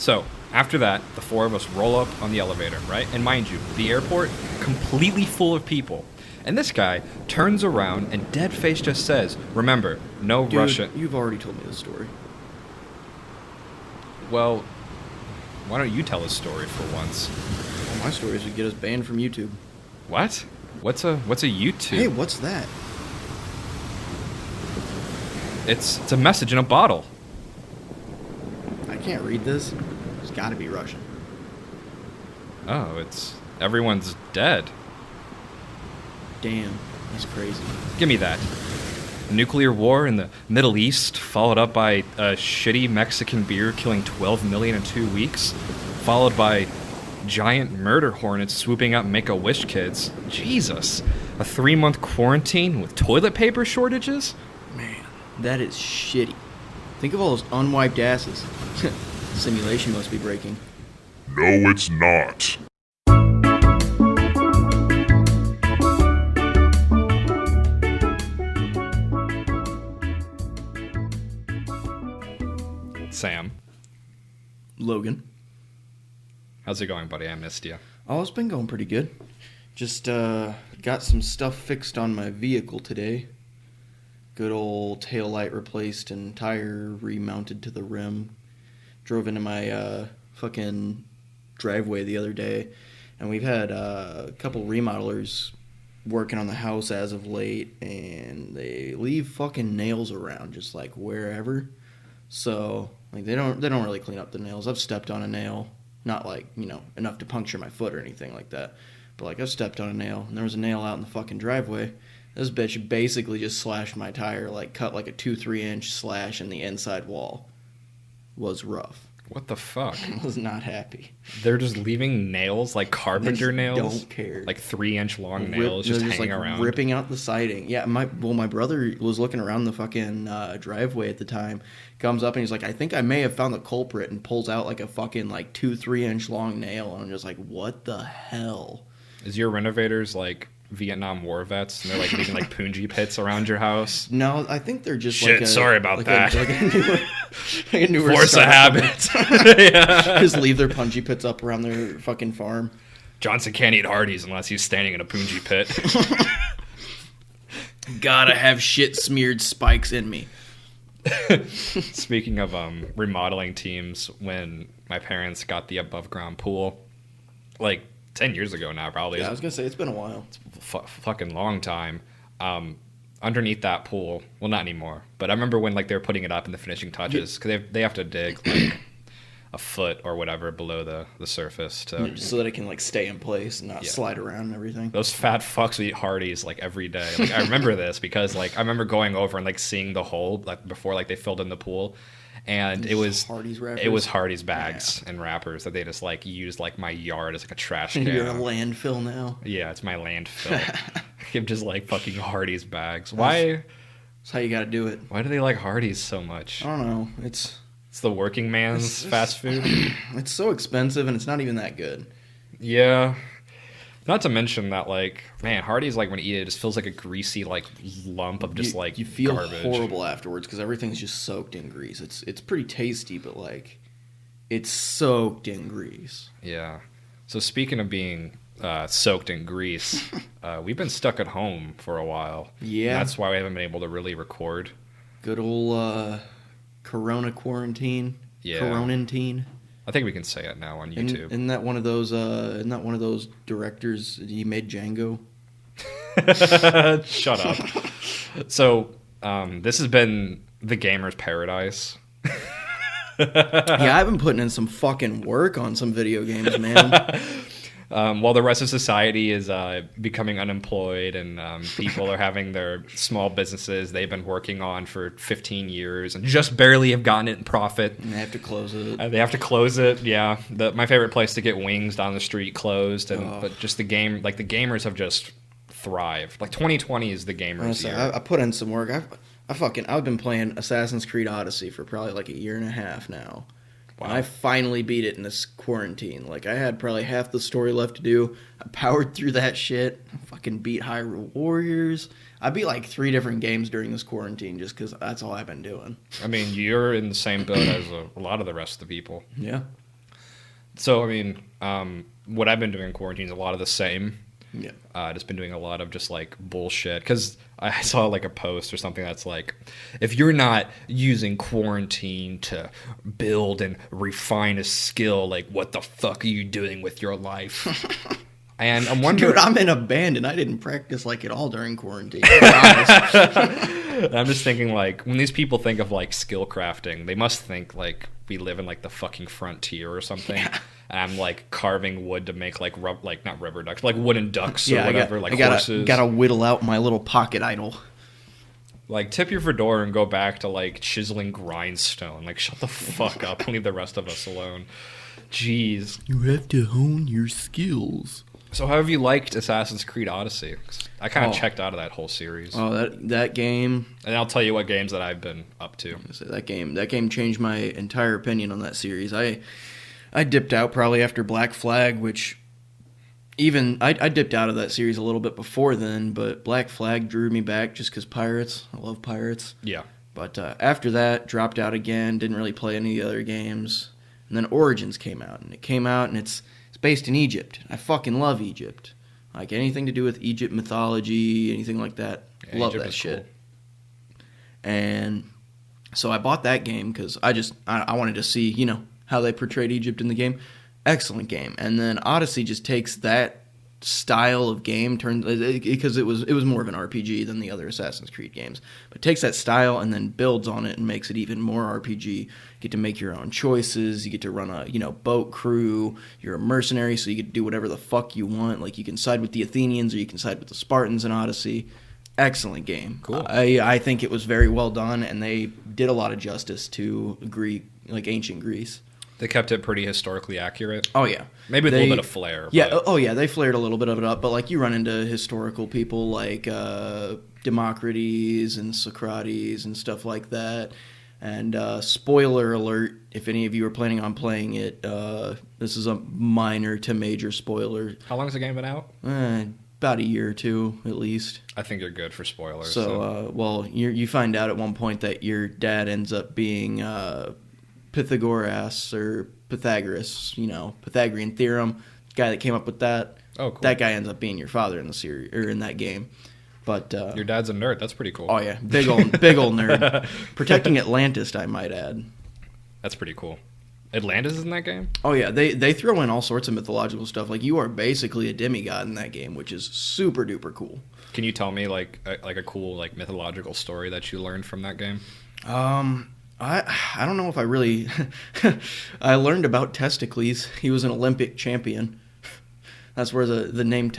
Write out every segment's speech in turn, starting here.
So, after that, the four of us roll up on the elevator, right? And mind you, the airport, completely full of people. And this guy turns around and dead face just says, remember, no Dude, Russian... You've already told me this story. Well, why don't you tell a story for once? Well, my stories would get us banned from YouTube. What? What's a YouTube? Hey, what's that? It's a message in a bottle. I can't read this. It's gotta be Russian. Oh, it's... everyone's dead. Damn, that's crazy. Give me that. Nuclear war in the Middle East, followed up by a shitty Mexican beer killing 12 million in 2 weeks, followed by giant murder hornets swooping up Make-A-Wish kids. Jesus. A 3-month quarantine with toilet paper shortages? Man, that is shitty. Think of all those unwiped asses. Simulation must be breaking. No, it's not. Sam, Logan. how's it going, buddy? I missed you. Oh, it's been going pretty good. Just got some stuff fixed on my vehicle today. Good old tail light replaced and tire remounted to the rim. Drove into my fucking driveway the other day, and we've had a couple remodelers working on the house as of late, and they leave fucking nails around just like wherever. So like they don't really clean up the nails. I've stepped on a nail, not like, you know, enough to puncture my foot or anything like that, but like I've stepped on a nail and there was a nail out in the fucking driveway. This bitch basically just slashed my tire, like cut like a 2-3 inch slash in the inside wall. Was rough. What the fuck? I was not happy. They're just leaving nails, like carpenter nails? Don't care. Like 3-inch long nails just hanging around. Ripping out the siding. Yeah, my brother was looking around the fucking driveway at the time. Comes up and he's like, I think I may have found the culprit, and pulls out like a fucking like 2-3 inch long nail. And I'm just like, what the hell? Is your renovators like Vietnam War vets, and they're like leaving like punji pits around your house? No, I think they're just Shit, like sorry about that. A newer Force of habit. Yeah. Just leave their punji pits up around their fucking farm. Johnson can't eat Hardee's unless he's standing in a punji pit. Gotta have shit smeared spikes in me. Speaking of remodeling teams, when my parents got the above ground pool, like 10 years ago now, probably. Yeah, I was gonna say it's been a while. Fucking long time. Underneath that pool, well, not anymore, but I remember when like they were putting it up in the finishing touches, because they have to dig like a foot or whatever below the surface to, so that it can like stay in place and not slide around and everything. Those fat fucks would eat Hardee's like every day. Like I remember this because like I remember going over and like seeing the hole like before like they filled in the pool. And it was Hardee's wrappers? It was Hardee's bags and wrappers that they just like used like my yard as like a trash can. You're a landfill now. Yeah, it's my landfill. I'm just like fucking Hardee's bags. Why? That's how you got to do it. Why do they like Hardee's so much? I don't know. It's the working man's fast food. It's so expensive and it's not even that good. Yeah. Not to mention that, like, man, Hardee's, like, when you eat it, it just feels like a greasy, like, lump of just, like, you feel garbage. Horrible afterwards because everything's just soaked in grease. It's pretty tasty, but, like, it's soaked in grease. Yeah. So speaking of being soaked in grease, we've been stuck at home for a while. Yeah. And that's why we haven't been able to really record. Good old Corona quarantine. Yeah. Coronantine. I think we can say it now on YouTube. Isn't that one of those? Isn't that one of those directors? He made Django. Shut up. So, this has been the gamer's paradise. Yeah, I've been putting in some fucking work on some video games, man. While the rest of society is becoming unemployed and people are having their small businesses they've been working on for 15 years and just barely have gotten it in profit. And they have to close it. They have to close it, yeah. My favorite place to get wings down the street closed, but just the gamers have just thrived. Like 2020 is the gamers' year. I put in some work. I've been playing Assassin's Creed Odyssey for probably like a year and a half now. Wow. And I finally beat it in this quarantine. Like, I had probably half the story left to do. I powered through that shit. I fucking beat Hyrule Warriors. I beat like 3 different games during this quarantine just because that's all I've been doing. I mean, you're in the same boat as a lot of the rest of the people. Yeah. So, I mean, what I've been doing in quarantine is a lot of the same. Yeah. Just been doing a lot of just like bullshit because I saw like a post or something that's like, if you're not using quarantine to build and refine a skill, like what the fuck are you doing with your life? And I'm wondering, Dude, I'm in a band and I didn't practice like at all during quarantine. I I'm just thinking like when these people think of like skill crafting, they must think like we live in like the fucking frontier or something. Yeah. And I'm like carving wood to make like not rubber ducks, like wooden ducks or yeah, whatever, I like gotta, horses. Gotta whittle out my little pocket idol. Like, tip your fedora and go back to, like, chiseling grindstone. Like, shut the fuck up and leave the rest of us alone. Jeez. You have to hone your skills. So how have you liked Assassin's Creed Odyssey? 'Cause I kind of Oh. checked out of that whole series. Oh, that game. And I'll tell you what games that I've been up to. That game changed my entire opinion on that series. I dipped out probably after Black Flag, which even I dipped out of that series a little bit before then, but Black Flag drew me back just because pirates. I love pirates. Yeah. But after that, dropped out again. Didn't really play any of the other games. And then Origins came out, and it's based in Egypt. I fucking love Egypt. Like anything to do with Egypt mythology, anything like that. Yeah, love Egypt that is shit. cool. And so I bought that game because I wanted to see, how they portrayed Egypt in the game. Excellent game. And then Odyssey just takes that style of game, because it was more of an RPG than the other Assassin's Creed games, but takes that style and then builds on it and makes it even more RPG. You get to make your own choices. You get to run a boat crew. You're a mercenary, so you get to do whatever the fuck you want. Like you can side with the Athenians or you can side with the Spartans in Odyssey. Excellent game. Cool. I think it was very well done, and they did a lot of justice to ancient Greece. They kept it pretty historically accurate. Oh yeah, Maybe with a little bit of flair. Yeah. But Oh yeah, they flared a little bit of it up, but like you run into historical people like Democritus and Socrates and stuff like that. And spoiler alert, if any of you are planning on playing it, this is a minor to major spoiler. how long has the game been out? About a year or two, at least. I think you're good for spoilers. So, you find out at one point that your dad ends up being Pythagoras or Pythagoras, Pythagorean theorem, guy that came up with that. Oh, cool. That guy ends up being your father in the series or in that game. But Your dad's a nerd. That's pretty cool. oh yeah, big old nerd, protecting Atlantis, I might add. That's pretty cool. Atlantis is in that game? Oh yeah, they throw in all sorts of mythological stuff. Like you are basically a demigod in that game, which is super duper cool. Can you tell me like a cool like mythological story that you learned from that game? I don't know if I really I learned about Testicles. He was an Olympic champion. That's where the name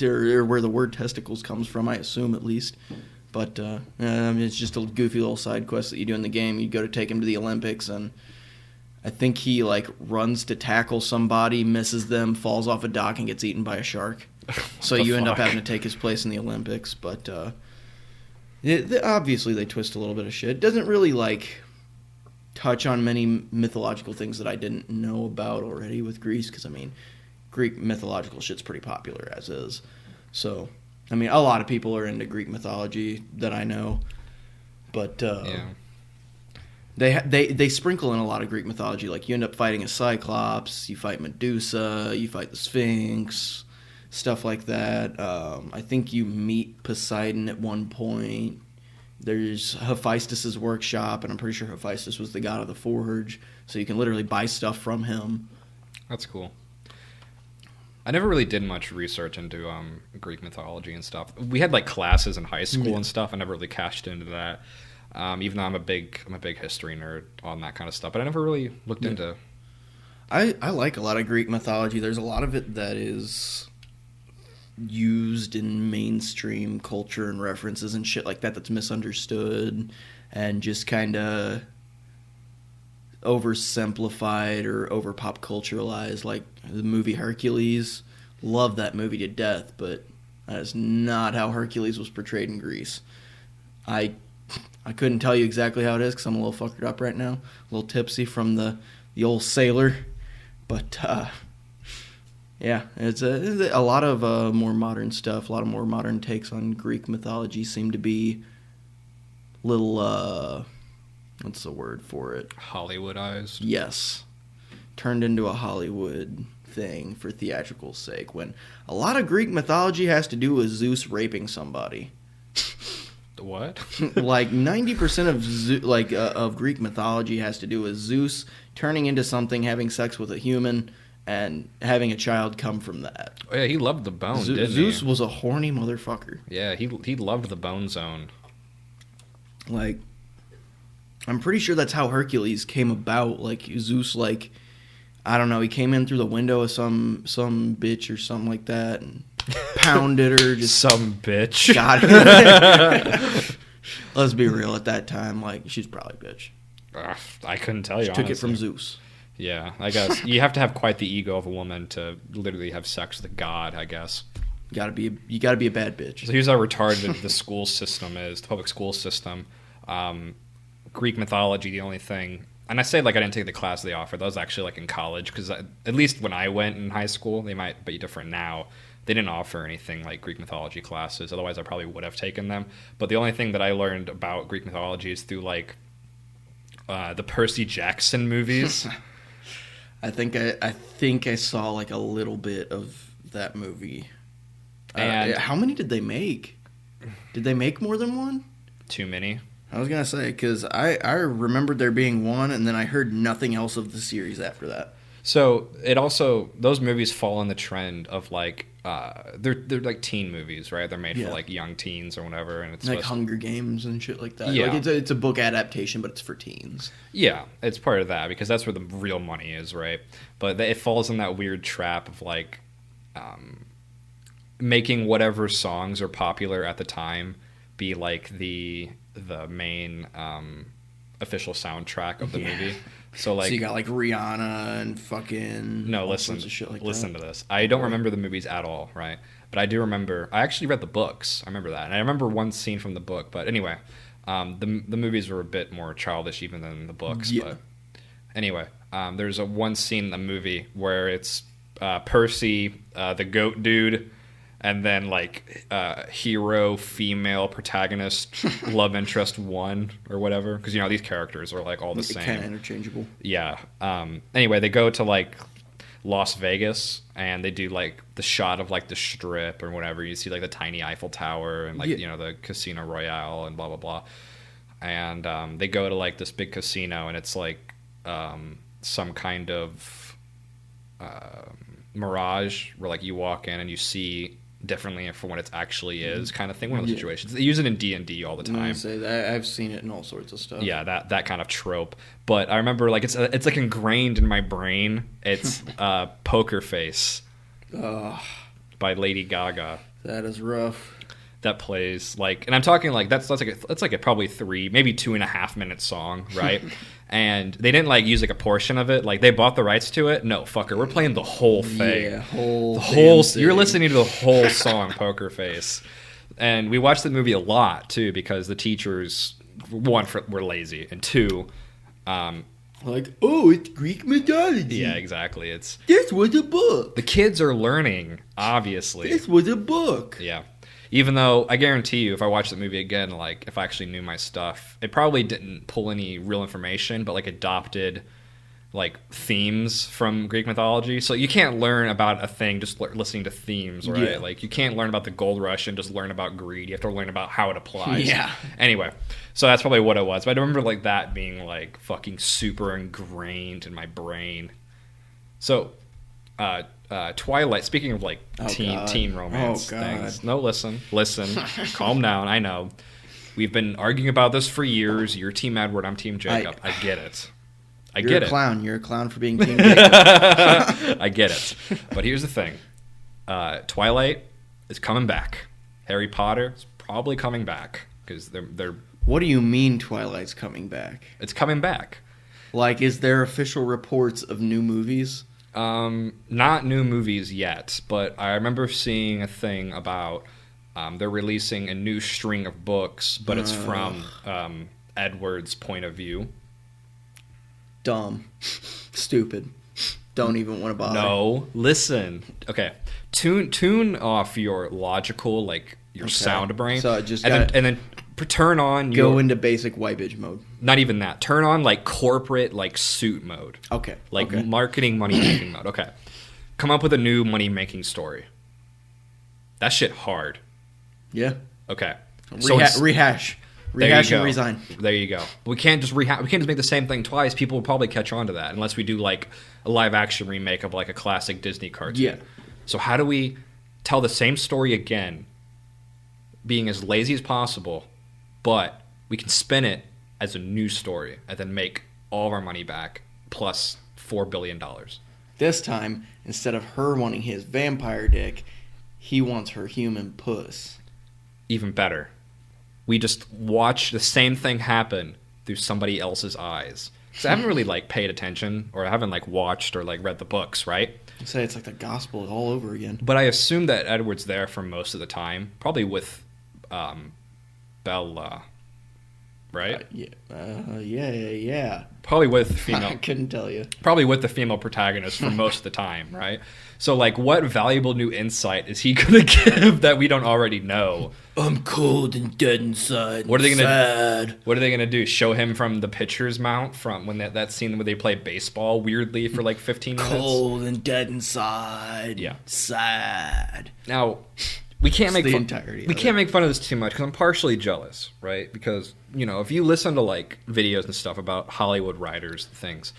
or where the word testicles comes from, I assume at least. But it's just a goofy little side quest that you do in the game. You go to take him to the Olympics, and I think he like runs to tackle somebody, misses them, falls off a dock, and gets eaten by a shark. So you end up having to take his place in the Olympics. But obviously they twist a little bit of shit. It doesn't really like touch on many mythological things that I didn't know about already with Greece, because I mean Greek mythological shit's pretty popular as is. So I mean a lot of people are into Greek mythology that I know, but Yeah. they sprinkle in a lot of Greek mythology. Like you end up fighting a Cyclops, you fight Medusa, you fight the Sphinx, stuff like that. I think you meet Poseidon at one point. There's Hephaestus' workshop, and I'm pretty sure Hephaestus was the god of the forge, so you can literally buy stuff from him. That's cool. I never really did much research into Greek mythology and stuff. We had like classes in high school and stuff. I never really cashed into that. Even though I'm a big history nerd on that kind of stuff, but I never really looked into. I like a lot of Greek mythology. There's a lot of it that is used in mainstream culture and references and shit like that that's misunderstood and just kind of oversimplified or over pop culturalized. Like the movie Hercules, love that movie to death, but that is not how Hercules was portrayed in Greece. I couldn't tell you exactly how it is because I'm a little fucked up right now, a little tipsy from the old sailor, but yeah, it's a lot of more modern stuff. A lot of more modern takes on Greek mythology seem to be little, what's the word for it? Hollywoodized. Yes. turned into a Hollywood thing for theatrical sake, when a lot of Greek mythology has to do with Zeus raping somebody. What? Like 90% of Greek mythology has to do with Zeus turning into something, having sex with a human, and having a child come from that. Oh, yeah, he loved the bone, didn't he? Zeus was a horny motherfucker. Yeah, he loved the bone zone. Like, I'm pretty sure that's how Hercules came about. Like, Zeus, like, I don't know, he came in through the window of some bitch or something like that and pounded her. Just some bitch. got it. Let's be real, at that time, like, she's probably a bitch. I couldn't tell you, She took it from Zeus. Yeah, I guess. You have to have quite the ego of a woman to literally have sex with a god, I guess. You gotta be a bad bitch. So here's how retarded the school system is, the public school system. Greek mythology, the only thing, and I say like I didn't take the class they offered. That was actually like in college, because at least when I went in high school, they might be different now. They didn't offer anything like Greek mythology classes. Otherwise, I probably would have taken them. But the only thing that I learned about Greek mythology is through like the Percy Jackson movies. I think I saw like a little bit of that movie. And how many did they make? Did they make more than one? Too many. I was gonna say, because I remembered there being one, and then I heard nothing else of the series after that. So it also, those movies fall in the trend of like they're like teen movies, right? They're made for like young teens or whatever, and it's like Hunger Games and shit like that. Yeah, like it's a book adaptation, but it's for teens. Yeah, it's part of that because that's where the real money is, right? But it falls in that weird trap of like making whatever songs are popular at the time be like the main official soundtrack of the movie. So like, so you got like Rihanna and fucking listen shit like to this. I don't remember the movies at all, right? But I do remember. I actually read the books. I remember that, and I remember one scene from the book. But anyway, the movies were a bit more childish even than the books. Yeah. But anyway, there's one scene in the movie where it's Percy, the goat dude, and then like hero female protagonist love interest 1 or whatever, because these characters are like all the same, kind of interchangeable. Yeah. Anyway, they go to like Las Vegas and they do like the shot of like the strip or whatever. You see like the tiny Eiffel Tower and like the Casino Royale and blah blah blah. And they go to like this big casino and it's like some kind of mirage where like you walk in and you see differently from what it actually is, kind of thing. One of those situations. They use it in D&D all the time. I've seen it in all sorts of stuff. Yeah, that kind of trope. But I remember like it's like ingrained in my brain. It's Poker Face by Lady Gaga. That is rough. That plays like, and I'm talking like that's like a probably 3, maybe 2.5 minute song, right? And they didn't like use like a portion of it. Like they bought the rights to it. No, fucker, we're playing the whole thing. Yeah, whole. You're listening to the whole song, Poker Face. And we watched the movie a lot too because the teachers, 1, were lazy, and 2, like, oh, it's Greek mythology. Yeah, exactly. This was a book. The kids are learning, obviously. This was a book. Yeah. Even though I guarantee you, if I watched the movie again, like if I actually knew my stuff, it probably didn't pull any real information, but like adopted like themes from Greek mythology. So you can't learn about a thing just listening to themes, right? Yeah. Like you can't learn about the gold rush and just learn about greed. You have to learn about how it applies. Yeah. Anyway, so that's probably what it was. But I remember like that being like fucking super ingrained in my brain. So, Twilight, speaking of like teen romance things. No, listen, calm down. I know. We've been arguing about this for years. You're Team Edward, I'm Team Jacob. I get it. You're a clown. You're a clown for being Team Jacob. I get it. But here's the thing. Twilight is coming back. Harry Potter is probably coming back because they're. What do you mean Twilight's coming back? It's coming back. Like, is there official reports of new movies? Not new movies yet, but I remember seeing a thing about they're releasing a new string of books, but it's from Edward's point of view. Dumb. Stupid. Don't even want to bother. No, listen. Okay, tune off your logical, like your sound brain. So it just and then turn on Go into basic white bitch mode. Not even that. Turn on like corporate like suit mode. Okay. Like okay. marketing money making mode. Okay. Come up with a new money making story. That shit hard. Yeah. Okay. Rehash and resign. There you go. We can't just rehash. We can't just make the same thing twice. People will probably catch on to that unless we do like a live action remake of like a classic Disney cartoon. Yeah. So how do we tell the same story again, being as lazy as possible, but we can spin it as a new story and then make all of our money back plus $4 billion. This time, instead of her wanting his vampire dick, he wants her human puss. Even better. We just watch the same thing happen through somebody else's eyes. So I haven't really like paid attention, or I haven't like watched or like read the books, right? I say it's like the gospel all over again. But I assume that Edward's there for most of the time, probably with Bella, right? Yeah. Probably with the female. I couldn't tell you. Probably with the female protagonist for most of the time, right? So, like, what valuable new insight is he going to give that we don't already know? I'm cold and dead inside. What are they gonna? What are they gonna do? Show him from the pitcher's mount from when that scene where they play baseball weirdly for like 15 minutes? Cold and dead inside. Yeah. Sad. Now, we can't make make fun of this too much because I'm partially jealous, right? Because if you listen to like videos and stuff about Hollywood writers and things,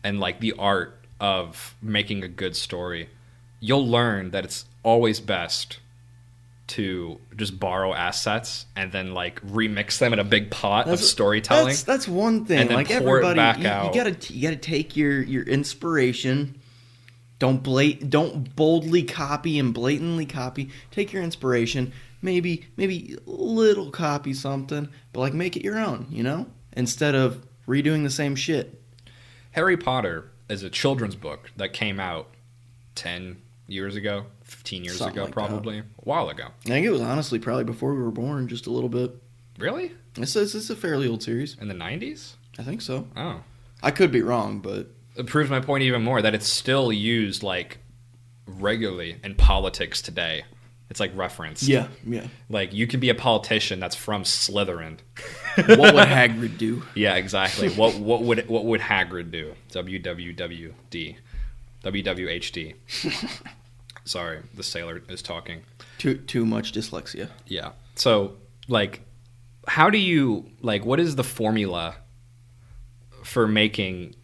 and like the art of making a good story, you'll learn that it's always best to just borrow assets and then like remix them in a big pot of storytelling. That's one thing. And then like pour everybody, it back you out. You gotta take your inspiration. Don't boldly copy and blatantly copy. Take your inspiration. Maybe little copy something, but like make it your own. Instead of redoing the same shit. Harry Potter is a children's book that came out 10 years ago, 15 years Something ago, like probably. A while ago. I think it was honestly probably before we were born, just a little bit. Really? It's a fairly old series. In the 90s? I think so. Oh. I could be wrong, but It proves my point even more that it's still used like regularly in politics today. It's like referenced. yeah. Like you can be a politician that's from Slytherin. What would Hagrid do? Yeah, exactly. What would Hagrid do? WWWD. WWHD. Sorry, the sailor is talking. Too much dyslexia. Yeah. So, like, how do you, like, what is the formula for making,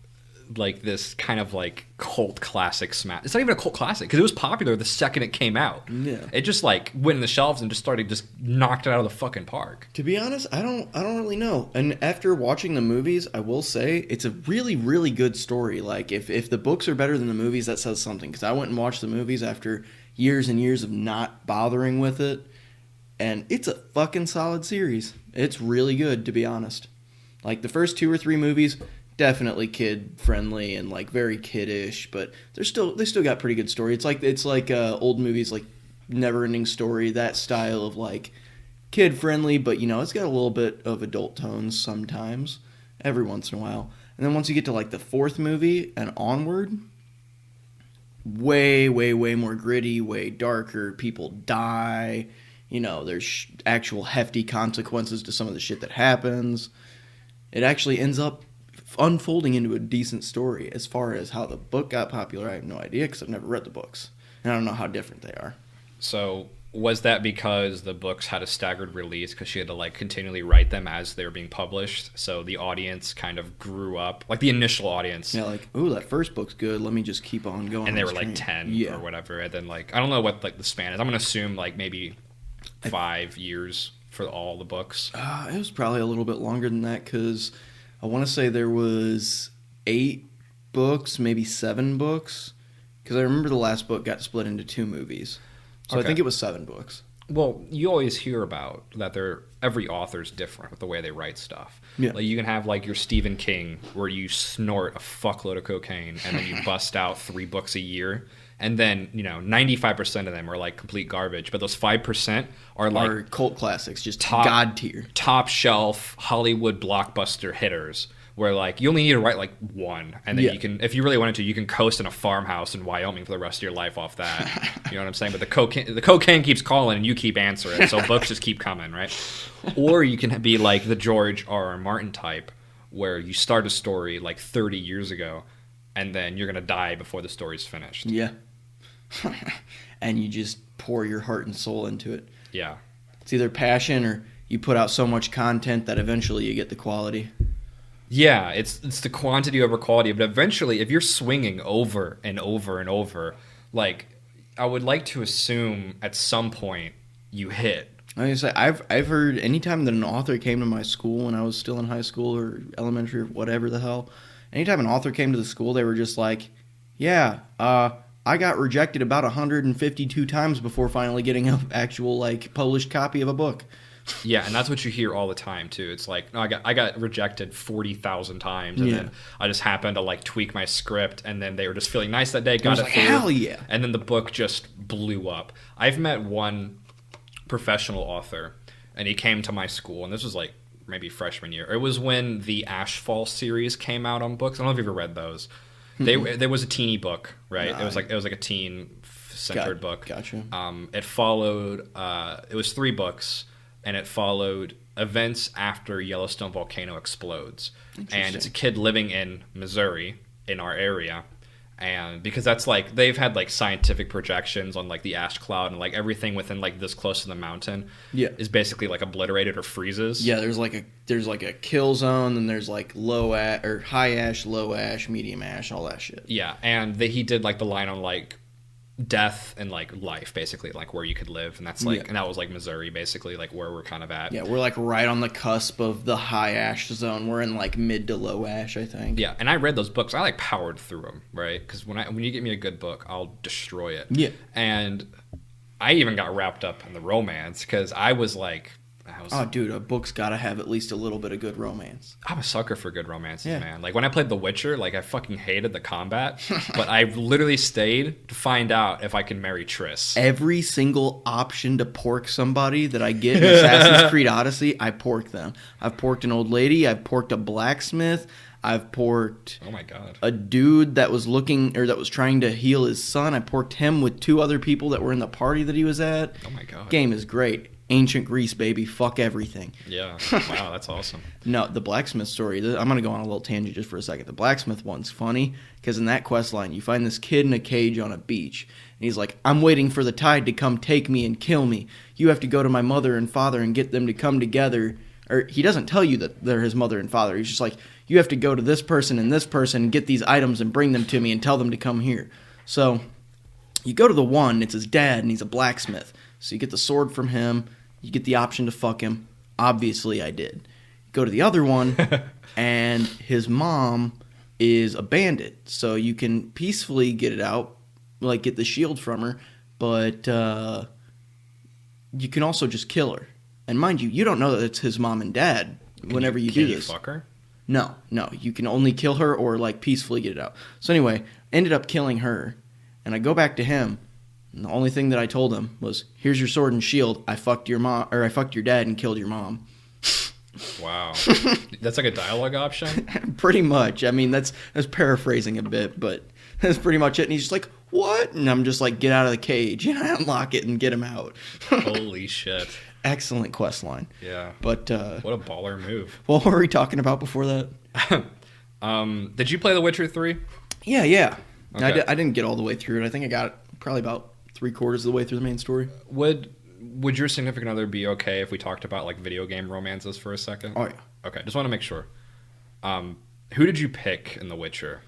like, this kind of, like, cult classic smash? It's not even a cult classic, because it was popular the second it came out. Yeah. It just, like, went in the shelves and just knocked it out of the fucking park. To be honest, I don't really know. And after watching the movies, I will say it's a really, really good story. Like, if the books are better than the movies, that says something. Because I went and watched the movies after years and years of not bothering with it. And it's a fucking solid series. It's really good, to be honest. Like, the first 2 or 3 movies, definitely kid-friendly and, like, very kiddish. But they still got pretty good story. It's like old movies like Never-Ending Story, that style of, like, kid-friendly, but, it's got a little bit of adult tones sometimes, every once in a while. And then once you get to, like, the 4th movie and onward, way, way, way more gritty, way darker. People die. There's actual hefty consequences to some of the shit that happens. It actually ends up unfolding into a decent story. As far as how the book got popular, I have no idea because I've never read the books. And I don't know how different they are. So was that because the books had a staggered release because she had to like continually write them as they were being published? So the audience kind of grew up, like the initial audience. Yeah, like, ooh, that first book's good. Let me just keep on going. And they were like 10 or whatever. And then like, I don't know what like the span is. I'm going to assume like maybe 5 years for all the books. It was probably a little bit longer than that because I want to say there was 8 books, maybe 7 books. Because I remember the last book got split into 2 movies. So okay. I think it was 7 books. Well, you always hear about that every author's different with the way they write stuff. Yeah. Like you can have like your Stephen King where you snort a fuckload of cocaine and then you bust out 3 books a year. And then, 95% of them are like complete garbage. But those 5% are like cult classics, just god tier. Top shelf Hollywood blockbuster hitters where like you only need to write like one, and then Yeah. you can, if you really wanted to, you can coast in a farmhouse in Wyoming for the rest of your life off that. You know what I'm saying? But the cocaine keeps calling and you keep answering, so books just keep coming, right? Or you can be like the George R. R. Martin type, where you start a story like 30 years ago, and then you're gonna die before the story's finished. Yeah. And you just pour your heart and soul into it. Yeah. It's either passion or you put out so much content that eventually you get the quality. Yeah, it's the quantity over quality, but eventually, if you're swinging over and over and over, like, I would like to assume at some point you hit. Like I say, I've heard anytime that an author came to my school when I was still in high school or elementary or whatever the hell, anytime an author came to the school, they were just like, yeah, I got rejected about 152 times before finally getting an actual like published copy of a book. Yeah, and that's what you hear all the time too. It's like, no, I got rejected 40,000 times, and then I just happened to like tweak my script, and then they were just feeling nice that day, got it like, through, hell yeah! And then the book just blew up. I've met one professional author, and he came to my school, and this was like maybe freshman year. It was when the Ashfall series came out on books. I don't know if you've ever read those. There was a teeny book, right? Nah. It was like a teen centered book. Gotcha. It followed. It was 3 books, and it followed events after Yellowstone volcano explodes. And it's a kid living in Missouri in our area, and because that's like they've had like scientific projections on like the ash cloud, and like everything within like this close to the mountain is basically like obliterated or freezes. Yeah, there's like a kill zone, and there's like low ash or high ash, low ash, medium ash, all that shit. Yeah, and he did like the line on like death and like life, basically like where you could live, and that's like and that was like Missouri, basically like where we're kind of at. Yeah, we're like right on the cusp of the high ash zone. We're in like mid to low ash, I think. Yeah, and I read those books. I like powered through them, right? Because when you get me a good book, I'll destroy it. Yeah, and I even got wrapped up in the romance because I was like, oh, dude, a book's got to have at least a little bit of good romance. I'm a sucker for good romances, man. Like when I played The Witcher, like I fucking hated the combat, but I literally stayed to find out if I can marry Triss. Every single option to pork somebody that I get in Assassin's Creed Odyssey, I pork them. I've porked an old lady. I've porked a blacksmith. I've porked oh my god, a dude that was trying to heal his son. I porked him with 2 other people that were in the party that he was at. Oh my god, game is great. Ancient Greece, baby. Fuck everything. Yeah. Wow, that's awesome. No, the Blacksmith Story. I'm going to go on a little tangent just for a second. The Blacksmith one's funny because in that quest line, you find this kid in a cage on a beach. And he's like, I'm waiting for the tide to come take me and kill me. You have to go to my mother and father and get them to come together. Or he doesn't tell you that they're his mother and father. He's just like, you have to go to this person and get these items and bring them to me and tell them to come here. So you go to the one, it's his dad, and he's a blacksmith. So you get the sword from him. You get the option to fuck him. Obviously, I did. Go to the other one, and his mom is a bandit. So you can peacefully get it out, like get the shield from her, but you can also just kill her. And mind you, you don't know that it's his mom and dad whenever you do this. Can you fuck her? No. You can only kill her or like peacefully get it out. So anyway, ended up killing her, and I go back to him. And the only thing that I told him was, "Here's your sword and shield. I fucked your mom, or I fucked your dad and killed your mom." Wow, that's like a dialogue option. Pretty much. I mean, that's paraphrasing a bit, but that's pretty much it. And he's just like, "What?" And I'm just like, "Get out of the cage!" And I unlock it and get him out. Holy shit! Excellent quest line. Yeah. But what a baller move. What were we talking about before that? Did you play The Witcher 3? Yeah. Okay. I didn't get all the way through it. I think I got probably about 3/4 of the way through the main story. Would your significant other be okay if we talked about like video game romances for a second? Oh yeah. Okay, just want to make sure. Who did you pick in The Witcher?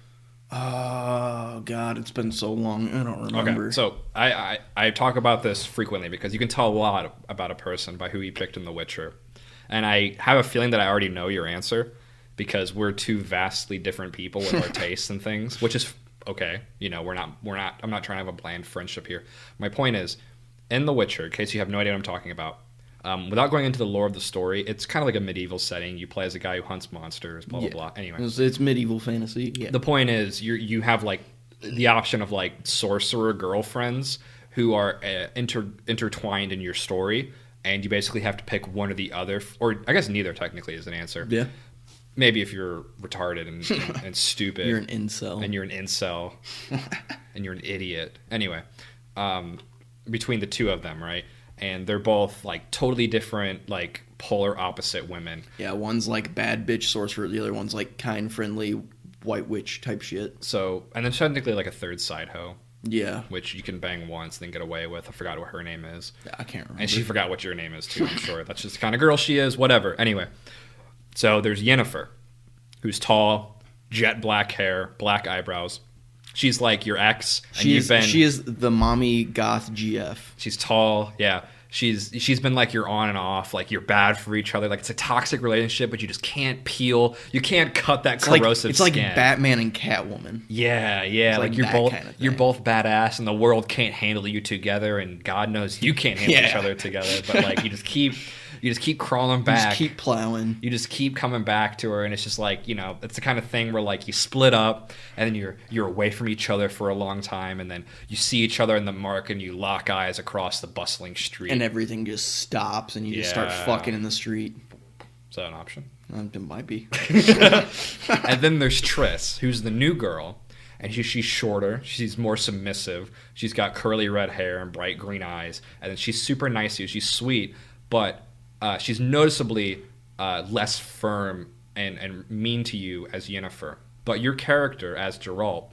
Oh God, it's been so long. I don't remember. Okay, so I talk about this frequently because you can tell a lot about a person by who he picked in The Witcher, and I have a feeling that I already know your answer because we're 2 vastly different people with our tastes and things, which is okay. You know, we're not. I'm not trying to have a bland friendship here. My point is, in The Witcher, in case you have no idea what I'm talking about, without going into the lore of the story, it's kind of like a medieval setting. You play as a guy who hunts monsters, blah, blah, blah. Anyway. It's medieval fantasy. Yeah. The point is, you have like the option of like sorcerer girlfriends who are intertwined in your story, and you basically have to pick one or the other, or I guess neither technically is an answer. Yeah. maybe if you're retarded and stupid. You're an incel. And you're an incel. And you're an idiot. Anyway, between the two of them, right? And they're both like totally different, like polar opposite women. Yeah, one's like bad bitch sorcerer, the other one's like kind, friendly, white witch type shit. So, and then technically like a third side hoe. Yeah. Which you can bang once, then get away with. I forgot what her name is. I can't remember. And she forgot what your name is too, I'm sure. That's just the kind of girl she is, whatever. Anyway, so there's Yennefer, who's tall, jet black hair, black eyebrows. She's like your ex. And she is the mommy goth GF. She's tall, yeah. She's been like you're on and off, like you're bad for each other. Like it's a toxic relationship, but you just can't peel. You can't cut that corrosive skin. It's like Batman and Catwoman. Yeah. It's like you're both badass, and the world can't handle you together, and God knows you can't handle each other together. But like you just keep crawling back. You just keep plowing. You just keep coming back to her, and it's just like, you know, it's the kind of thing where like you split up, and then you're away from each other for a long time, and then you see each other in the mark, and you lock eyes across the bustling street. And everything just stops, and you just start fucking in the street. Is that an option? It might be. And then there's Triss, who's the new girl, and she's shorter, she's more submissive, she's got curly red hair and bright green eyes, and then she's super nice to you, she's sweet, but she's noticeably less firm and mean to you as Yennefer. But your character as Geralt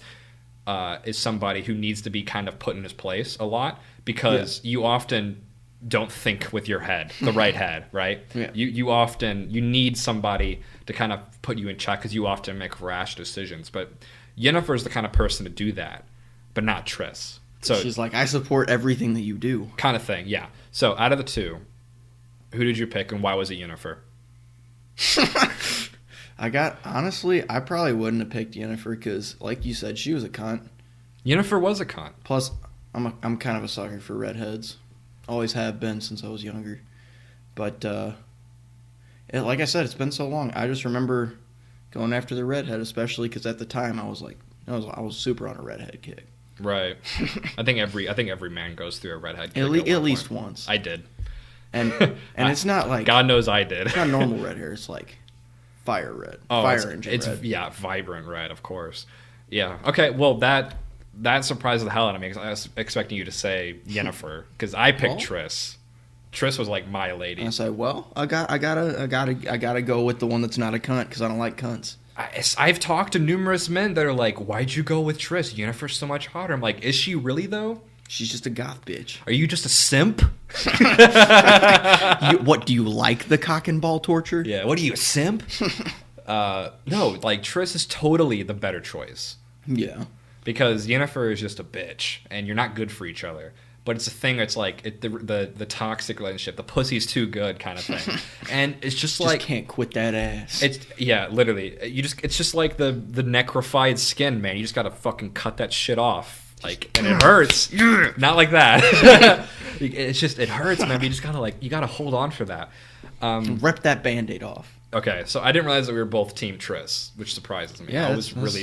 is somebody who needs to be kind of put in his place a lot, because you often don't think with your head, the right head, right? Yeah. You need somebody to kind of put you in check, because you often make rash decisions. But Yennefer is the kind of person to do that, but not Triss. So she's like, I support everything that you do. Kind of thing, yeah. So out of the two, who did you pick, and why was it Yennefer? Honestly, I probably wouldn't have picked Yennefer because, like you said, she was a cunt. Yennefer was a cunt. Plus, I'm kind of a sucker for redheads. Always have been since I was younger. But, like I said, it's been so long. I just remember going after the redhead, especially because at the time I was super on a redhead kick. Right. I think every man goes through a redhead kick at least once. I did. And it's not like, God knows I did. It's not normal red hair. It's like fire red. Oh, fire engine it's red. Yeah, vibrant red, of course. Yeah. Okay. Well, that surprised the hell out of me, because I was expecting you to say Yennefer, because I picked Triss. Triss was like my lady. And I said, well, I gotta go with the one that's not a cunt, because I don't like cunts. I've talked to numerous men that are like, why'd you go with Triss? Yennefer's so much hotter. I'm like, is she really though? She's just a goth bitch. Are you just a simp? What, do you like the cock and ball torture? Yeah. What are you, a simp? No, like Triss is totally the better choice. Yeah. Because Yennefer is just a bitch, and you're not good for each other. But it's a thing that's like the toxic relationship, the pussy's too good kind of thing, and it's just like can't quit that ass. Literally, it's just like the necrophied skin, man. You just gotta fucking cut that shit off. Like, and it hurts. Not like that. It hurts, man. But you just gotta you gotta hold on for that. Rip that Band-Aid off. Okay, so I didn't realize that we were both Team Triss, which surprises me. Yeah, I was really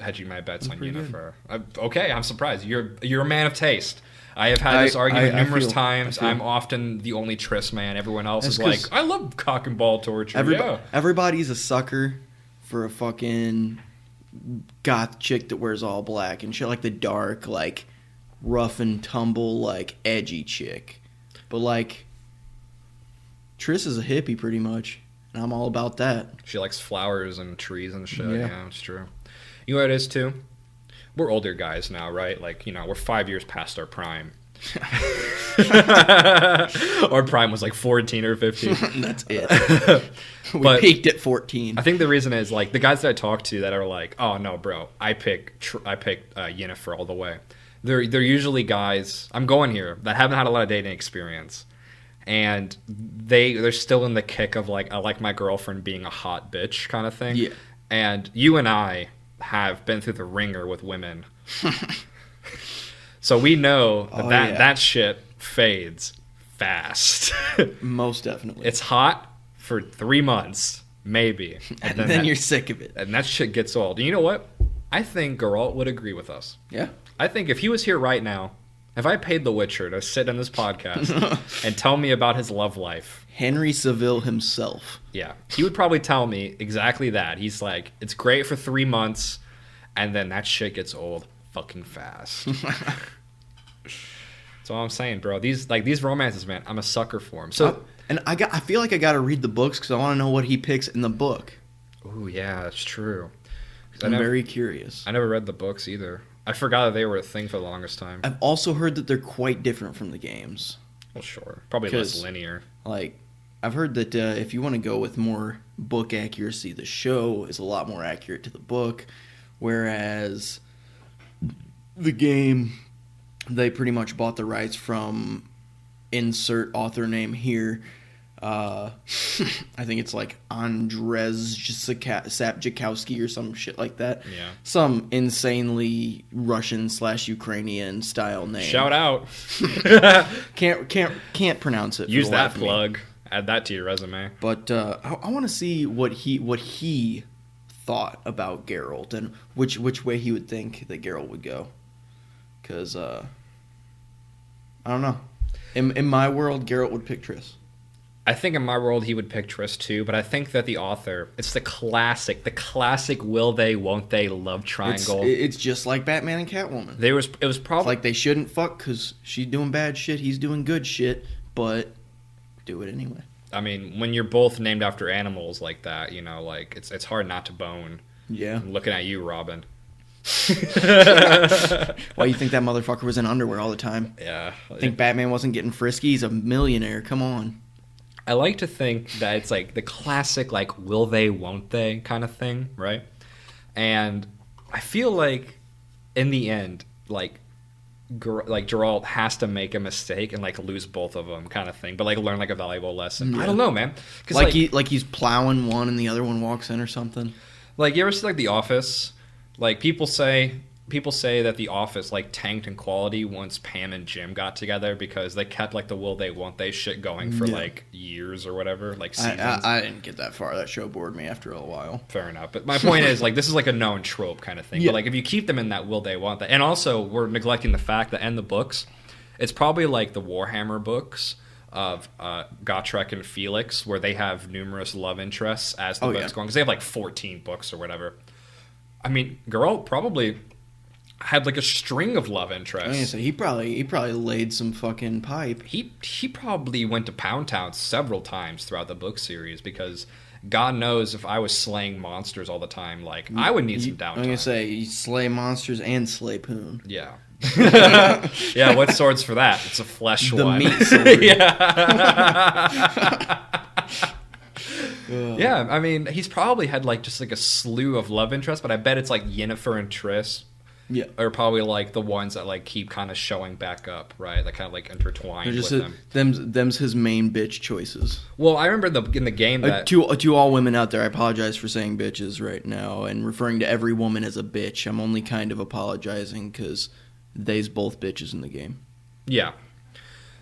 hedging my bets on Yennefer. Okay, I'm surprised. You're a man of taste. I have had this argument numerous times. I'm often the only Triss man. Everyone else is like, I love cock and ball torture. Everybody's a sucker for a fucking goth chick that wears all black and shit, like the dark, like rough and tumble, like edgy chick. But like Triss is a hippie pretty much, and I'm all about that. She likes flowers and trees and shit. Yeah, it's true. You know what it is too? We're older guys now, right? Like, you know, we're 5 years past our prime. Our prime was like 14 or 15. That's it. We peaked at 14. I think the reason is, like, the guys that I talk to that are like, oh no, bro, I pick Yennefer all the way. They're usually guys, I'm going here, that haven't had a lot of dating experience, and they're still in the kick of like, I like my girlfriend being a hot bitch kind of thing. Yeah. And you and I have been through the ringer with women. So we know that shit fades fast. Most definitely. It's hot for 3 months, maybe. And then you're sick of it. And that shit gets old. And you know what? I think Geralt would agree with us. Yeah. I think if he was here right now If I paid The Witcher to sit in this podcast and tell me about his love life, Henry Seville himself. yeah, he would probably tell me exactly that. He's like, it's great for 3 months, and then that shit gets old fucking fast. That's all I'm saying, bro. These romances, man, I'm a sucker for them. So, and I feel like I got to read the books because I want to know what he picks in the book. ooh, yeah, that's true. I'm very curious. I never read the books either. I forgot that they were a thing for the longest time. I've also heard that they're quite different from the games. Well, sure. Probably less linear. Like, I've heard that if you want to go with more book accuracy, the show is a lot more accurate to the book, whereas the game, they pretty much bought the rights from insert author name here. I think it's like Andrzej Sapkowski or some shit like that. Yeah. Some insanely Russian/Ukrainian style name. Shout out. Can't pronounce it. Use that plug. Add that to your resume. But I want to see what he thought about Geralt and which way he would think that Geralt would go. Because I don't know. In my world, Geralt would pick Triss. I think in my world he would pick Triss too, but I think that the author, it's the classic will they, won't they love triangle. It's just like Batman and Catwoman. It was probably like they shouldn't fuck because she's doing bad shit, he's doing good shit, but do it anyway. I mean, when you're both named after animals like that, you know, like it's hard not to bone. Yeah. I'm looking at you, Robin. Why you think that motherfucker was in underwear all the time? Yeah. Think Batman wasn't getting frisky? He's a millionaire. Come on. I like to think that it's like the classic, like, will they, won't they kind of thing, right? And I feel like in the end, like Geralt has to make a mistake and like lose both of them kind of thing, but like learn like a valuable lesson. Yeah. I don't know, man. Like he's plowing one and the other one walks in or something. Like, you ever see like The Office? Like people say that The Office like tanked in quality once Pam and Jim got together because they kept like the will they won't they shit going for like years or whatever, like seasons. I didn't get that far. That show bored me after a while. Fair enough. But my point is, like, this is like a known trope kind of thing. Yeah. But like if you keep them in that will they won't they, and also we're neglecting the fact that in the books, it's probably like the Warhammer books of Gotrek and Felix where they have numerous love interests as the books going, because they have like 14 books or whatever. I mean, Geralt probably had like a string of love interests. I mean, so he probably laid some fucking pipe. He probably went to Pound Town several times throughout the book series because God knows if I was slaying monsters all the time, like I would need some downtime. I'm gonna say you slay monsters and slay poon. Yeah. Yeah, what sword's for that? It's a flesh one. The meat sword. Yeah. Yeah, I mean, he's probably had like just like a slew of love interests, but I bet it's like Yennefer and Triss. Yeah, are probably like the ones that like keep kind of showing back up, right? That kind of like intertwined with them. Them's his main bitch choices. Well, I remember in the game that to all women out there, I apologize for saying bitches right now and referring to every woman as a bitch. I'm only kind of apologizing because they's both bitches in the game. Yeah.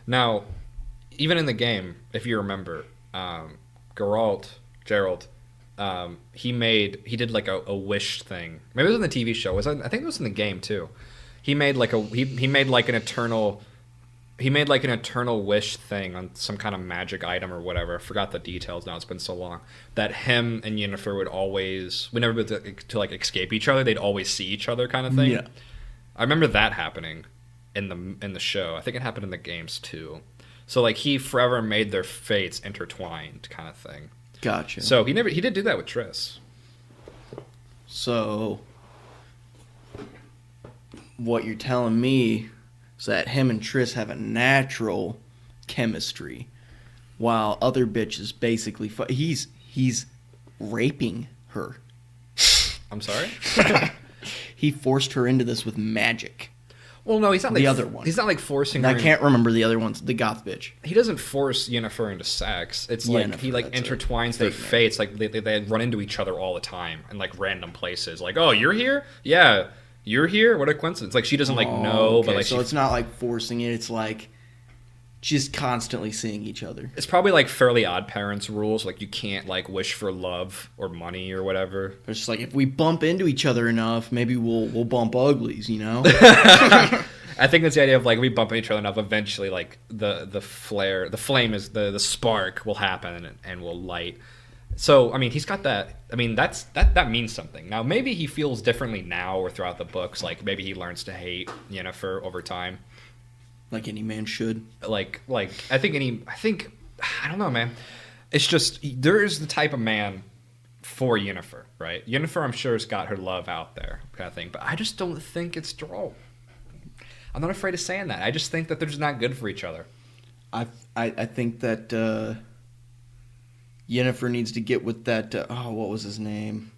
Now, even in the game, if you remember, Geralt, he did like a wish thing. Maybe it was in the TV show. I think it was in the game too. He made like an eternal wish thing on some kind of magic item or whatever. I forgot the details now. It's been so long. That him and Yennefer would never be able to like escape each other. They'd always see each other kind of thing. Yeah. I remember that happening in the show. I think it happened in the games too. So like he forever made their fates intertwined kind of thing. Gotcha. So he did do that with Triss. So what you're telling me is that him and Triss have a natural chemistry, while other bitches basically he's raping her. I'm sorry? He forced her into this with magic. Well, no, he's not the other one. He's not like forcing her. I can't remember the other one's the goth bitch. He doesn't force Yennefer into sex. It's like Yennefer, he like intertwines their fates. Like they run into each other all the time in like random places. Like, oh, you're here? Yeah, you're here. What a coincidence! Like she doesn't like know, okay. But like so it's not like forcing it. It's like just constantly seeing each other. It's probably like Fairly Odd Parents rules. Like you can't like wish for love or money or whatever. It's just like if we bump into each other enough, maybe we'll bump uglies, you know? I think it's the idea of like we bump into each other enough. Eventually, like the flame is the spark will happen and will light. So I mean, he's got that. I mean, that means something. Now maybe he feels differently now or throughout the books. Like maybe he learns to hate Yennefer over time. Like any man should. Like I think I don't know, man. It's just there is the type of man for Yennefer, right? Yennefer, I'm sure, has got her love out there, kind of thing. But I just don't think it's Droll. I'm not afraid of saying that. I just think that they're just not good for each other. I think that Yennefer needs to get with that. What was his name?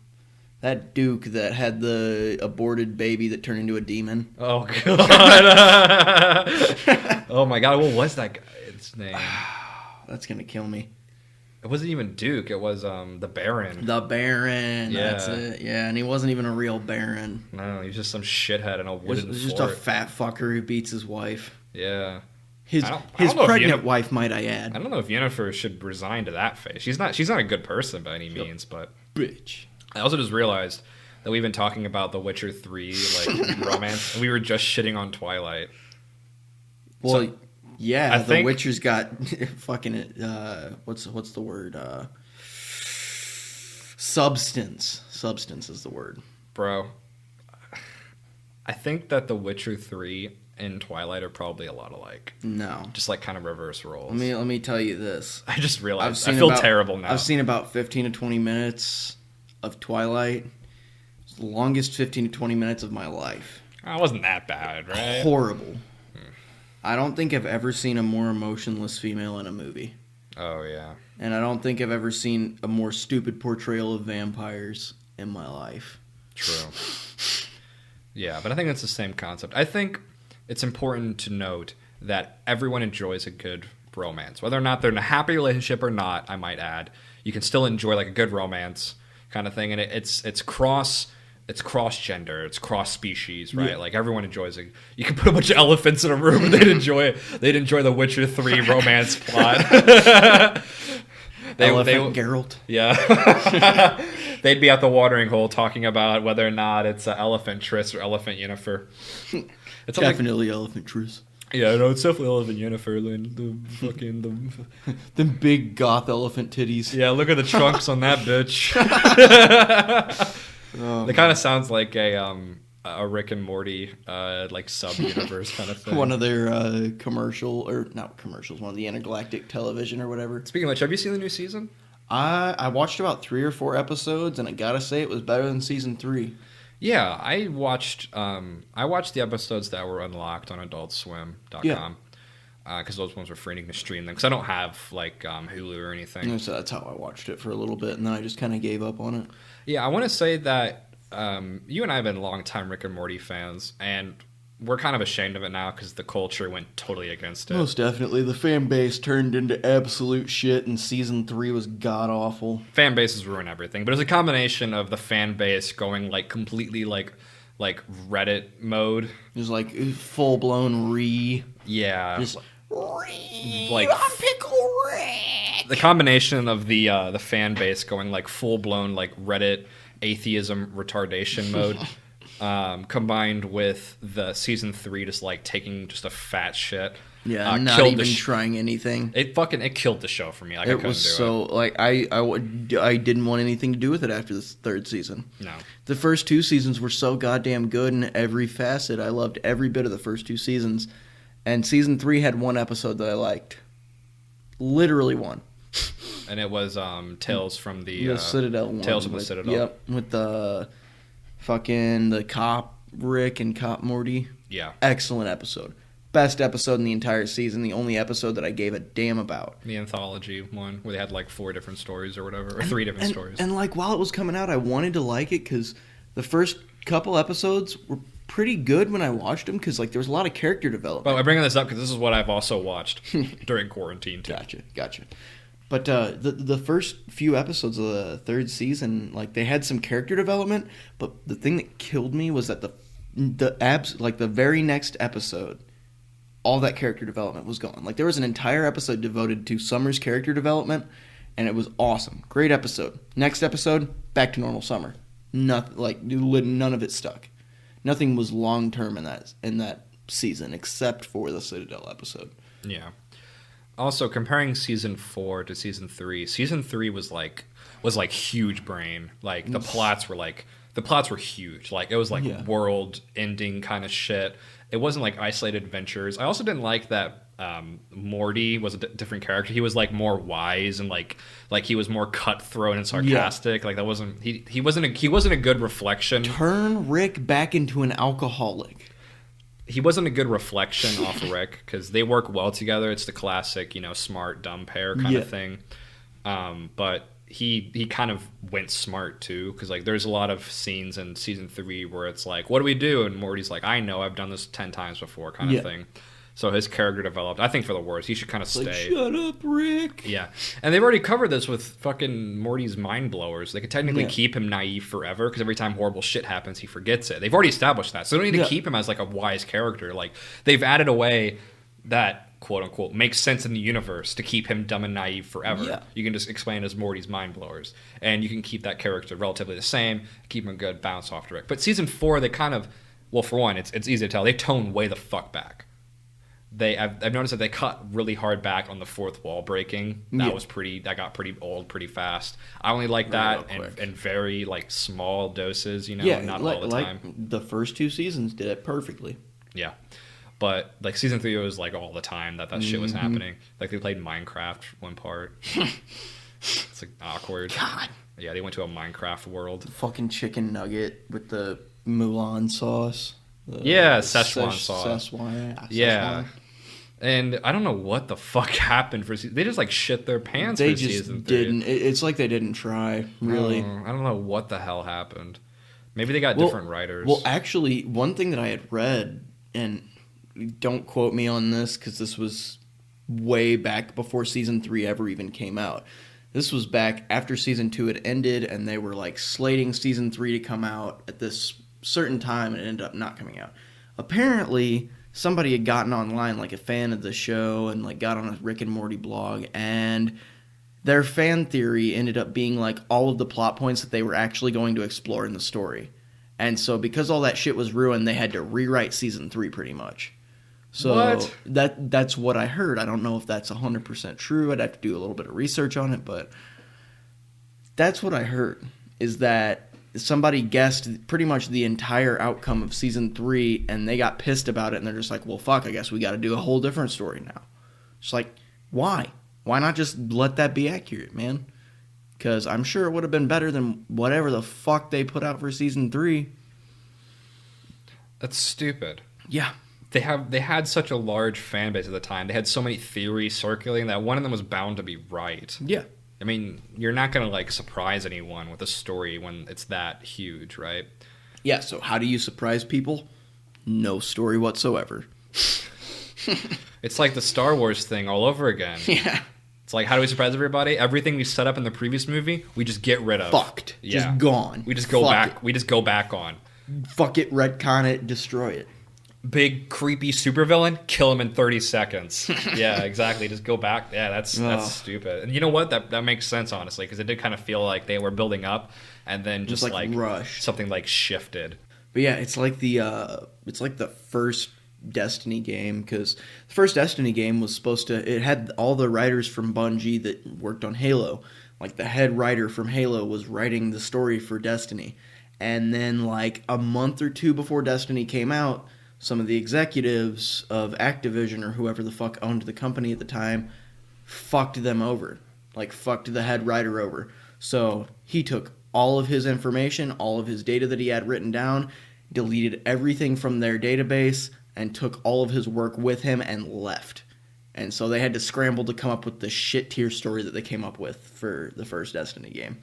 That Duke that had the aborted baby that turned into a demon. Oh God! Oh my God! What was that guy's name? That's gonna kill me. It wasn't even Duke. It was the Baron. The Baron. Yeah. That's it. Yeah, and he wasn't even a real Baron. No, he was just some shithead in a wooden He was just fort. a fat fucker who beats his wife. Yeah. His I don't know if pregnant wife, might I add. I don't know if Yennefer should resign to that face. She's not a good person by any means, but Bitch. I also just realized that we've been talking about The Witcher 3 like romance, and we were just shitting on Twilight. Well, So, yeah, I The think- Witcher's got fucking what's the word? Substance. Substance is the word. Bro, I think that The Witcher 3 and Twilight are probably a lot alike. No. Just like kind of reverse roles. Let me tell you this. I just realized. I've I seen feel about- terrible now. I've seen about 15 to 20 minutes of Twilight. It's the longest 15 to 20 minutes of my life. Oh, it wasn't that bad, right? Horrible. I don't think I've ever seen a more emotionless female in a movie. Oh, yeah. And I don't think I've ever seen a more stupid portrayal of vampires in my life. True. Yeah, but I think it's the same concept. I think it's important to note that everyone enjoys a good romance. Whether or not they're in a happy relationship or not, I might add. You can still enjoy like a good romance kind of thing. And it's cross-gender, it's cross-species, right? Yeah. Like everyone enjoys it. You can put a bunch of elephants in a room and they'd enjoy it. They'd enjoy the Witcher 3 romance plot. Elephant Geralt. Yeah. They'd be at the watering hole talking about whether or not it's Elephant Triss or Elephant Yennefer. It's like, Definitely Elephant Truce. yeah, no, it's definitely Elephant Yennefer. The big goth elephant titties. Yeah, look at the trunks on that bitch. It kind of sounds like a Rick and Morty like sub-universe kind of thing. One of their not commercials, one of the intergalactic television or whatever. Speaking of which, have you seen the new season? I watched about 3 or 4 episodes, and I gotta say it was better than season 3. Yeah, I watched the episodes that were unlocked on AdultSwim.com. Yeah. Because those ones were free to stream them. Because I don't have like Hulu or anything. And so that's how I watched it for a little bit, and then I just kind of gave up on it. Yeah, I want to say that you and I have been long-time Rick and Morty fans, and we're kind of ashamed of it now because the culture went totally against it. Most definitely. The fan base turned into absolute shit, and season 3 was god-awful. Fan bases ruin everything, but it's a combination of the fan base going like completely like Reddit mode. It was like full-blown Yeah. Just like I'm Pickle Rick! the combination of the fan base going like full-blown like Reddit atheism retardation mode. Combined with the season 3 just like taking just a fat shit. Yeah, not killed even the trying anything. It killed the show for me. Like I It couldn't was do so like I didn't want anything to do with it after the 3rd season. No. The first 2 seasons were so goddamn good in every facet. I loved every bit of the first 2 seasons, and season 3 had 1 episode that I liked, literally 1. And it was Tales from the Citadel one. Tales from the Citadel. Yep, with the cop Rick and cop Morty. Yeah. Excellent episode. Best episode in the entire season. The only episode that I gave a damn about. The anthology one where they had like 4 different stories or whatever, or 3 different stories. And like while it was coming out, I wanted to like it because the first couple episodes were pretty good when I watched them because like there was a lot of character development. Well, I'm bringing this up because this is what I've also watched during quarantine too. Gotcha. But the first few episodes of the 3rd season, like they had some character development, but the thing that killed me was that the very next episode, all that character development was gone. Like there was an entire episode devoted to Summer's character development, and it was awesome. Great episode. Next episode, back to normal Summer. Nothing, like none of it stuck. Nothing was long term in that season, except for the Citadel episode. Yeah. Also, comparing season 4 to season 3, season 3 was like huge brain. Like the plots were huge. Like it was like world ending kind of shit. It wasn't like isolated adventures. I also didn't like that Morty was a different character. He was like more wise and like he was more cutthroat and sarcastic. Like that wasn't he wasn't a good reflection. Turn Rick back into an alcoholic. He wasn't a good reflection off of Rick because they work well together. It's the classic, smart dumb pair kind of thing. But he kind of went smart too because like there's a lot of scenes in season 3 where it's like, what do we do? And Morty's like, I know, I've done this 10 times before kind of thing. So his character developed, I think, for the worst. He should kind of stay. Like, shut up, Rick. Yeah. And they've already covered this with fucking Morty's mind blowers. They could technically keep him naive forever because every time horrible shit happens, he forgets it. They've already established that. So they don't need to keep him as like a wise character. Like they've added a way that, quote unquote, makes sense in the universe to keep him dumb and naive forever. Yeah. You can just explain it as Morty's mind blowers. And you can keep that character relatively the same, keep him a good bounce off to Rick. But season 4, they kind of, well, for one, it's easy to tell. They tone way the fuck back. I've noticed that they cut really hard back on the fourth wall breaking. That got pretty old pretty fast. I only like that in very like small doses, not all the time. Like the first 2 seasons did it perfectly. Yeah. But like season 3 was like all the time that shit was happening. Like they played Minecraft one part. It's like awkward. God. Yeah, they went to a Minecraft world. The fucking chicken nugget with the Mulan sauce. Szechuan sauce. Szechuan. Yeah. And I don't know what the fuck happened for season. They just like shit their pants for season 3. Didn't. It's like they didn't try, really. I don't know what the hell happened. Maybe they got different writers. Well, actually, one thing that I had read, and don't quote me on this because this was way back before season 3 ever even came out. This was back after season 2 had ended, and they were like slating season 3 to come out at this certain time, and it ended up not coming out. Apparently, somebody had gotten online, like a fan of the show, and like got on a Rick and Morty blog, and their fan theory ended up being like all of the plot points that they were actually going to explore in the story. And so because all that shit was ruined, they had to rewrite season 3 pretty much. So what? That's what I heard. I don't know if that's 100% true. I'd have to do a little bit of research on it, but that's what I heard, is that somebody guessed pretty much the entire outcome of season 3, and they got pissed about it, and they're just like, well, fuck, I guess we got to do a whole different story now. It's like, why? Why not just let that be accurate, man? Because I'm sure it would have been better than whatever the fuck they put out for season 3. That's stupid. Yeah. They had such a large fan base at the time. They had so many theories circulating that one of them was bound to be right. Yeah. I mean, you're not going to, like, surprise anyone with a story when it's that huge, right? Yeah, so how do you surprise people? No story whatsoever. It's like the Star Wars thing all over again. Yeah. It's like, how do we surprise everybody? Everything we set up in the previous movie, we just get rid of. Fucked. Yeah. Just gone. We just go Fuck back. it. We just go back on. Fuck it, retcon it, destroy it. Big creepy supervillain, kill him in 30 seconds. Yeah, exactly. Just go back. Yeah, that's stupid. And you know what? That makes sense, honestly, because it did kind of feel like they were building up, and then just like rushed. Something like shifted. But yeah, it's like the first Destiny game, because the first Destiny game was supposed to. It had all the writers from Bungie that worked on Halo. Like the head writer from Halo was writing the story for Destiny, and then like a month or 2 before Destiny came out, some of the executives of Activision or whoever the fuck owned the company at the time fucked them over. Like, fucked the head writer over. So he took all of his information, all of his data that he had written down, deleted everything from their database, and took all of his work with him and left. And so they had to scramble to come up with the shit tier story that they came up with for the first Destiny game.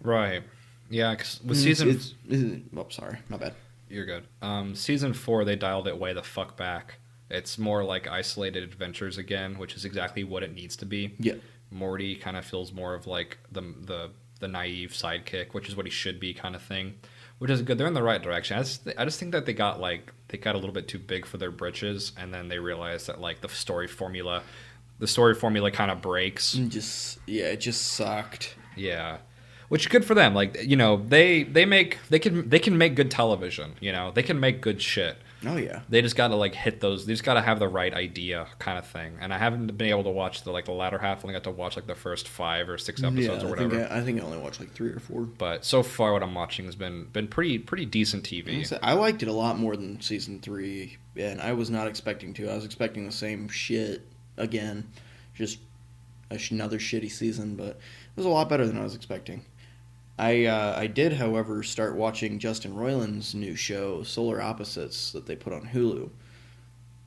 Right. Yeah, because with sorry, my bad. You're good. Season 4, they dialed it way the fuck back. It's more like isolated adventures again, which is exactly what it needs to be. Yeah. Morty kind of feels more of like the naive sidekick, which is what he should be, kind of thing, which is good. They're in the right direction. I just think that they got a little bit too big for their britches, and then they realized that like the story formula kind of breaks. It just sucked. Yeah. Which is good for them. Like, they can make good television, they can make good shit. Oh yeah. They just got to like hit those. They just got to have the right idea, kind of thing. And I haven't been able to watch the latter half. I only got to watch like the first 5 or 6 episodes or whatever. I think I only watched like 3 or 4. But so far, what I'm watching has been pretty decent TV. I liked it a lot more than season 3, and I was not expecting to. I was expecting the same shit again, just another shitty season. But it was a lot better than I was expecting. I did, however, start watching Justin Roiland's new show, Solar Opposites, that they put on Hulu.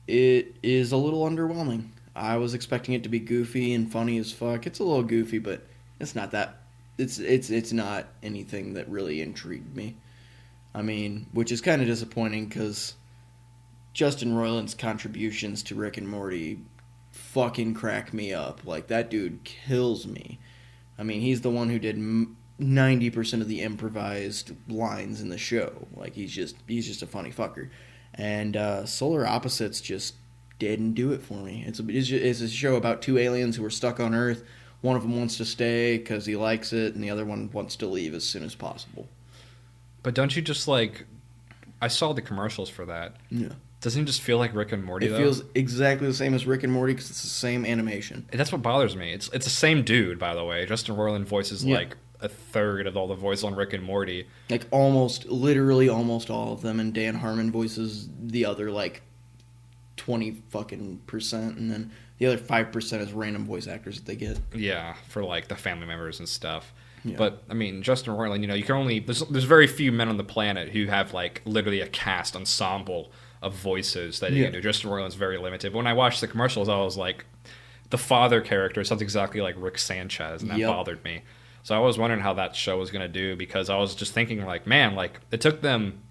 It is a little underwhelming. I was expecting it to be goofy and funny as fuck. It's a little goofy, but it's not that. It's not anything that really intrigued me. I mean, which is kind of disappointing because Justin Roiland's contributions to Rick and Morty fucking crack me up. Like, that dude kills me. I mean, he's the one who did 90% of the improvised lines in the show. Like, he's just a funny fucker. And Solar Opposites just didn't do it for me. It's a show about 2 aliens who are stuck on Earth. One of them wants to stay because he likes it, and the other one wants to leave as soon as possible. But don't you just like... I saw the commercials for that. Yeah. Doesn't it just feel like Rick and Morty, though? It feels exactly the same as Rick and Morty because it's the same animation. And that's what bothers me. It's the same dude, by the way. Justin Roiland voices like a third of all the voices on Rick and Morty. Like literally almost all of them, and Dan Harmon voices the other like 20 fucking percent, and then the other 5% is random voice actors that they get. Yeah, for like the family members and stuff. Yeah. But I mean, Justin Roiland, you can only there's very few men on the planet who have like literally a cast ensemble of voices that you can do. Justin Roiland's very limited. But when I watched the commercials, I was like, the father character sounds exactly like Rick Sanchez, and that bothered me. So I was wondering how that show was going to do, because I was just thinking, like, man, like, it took them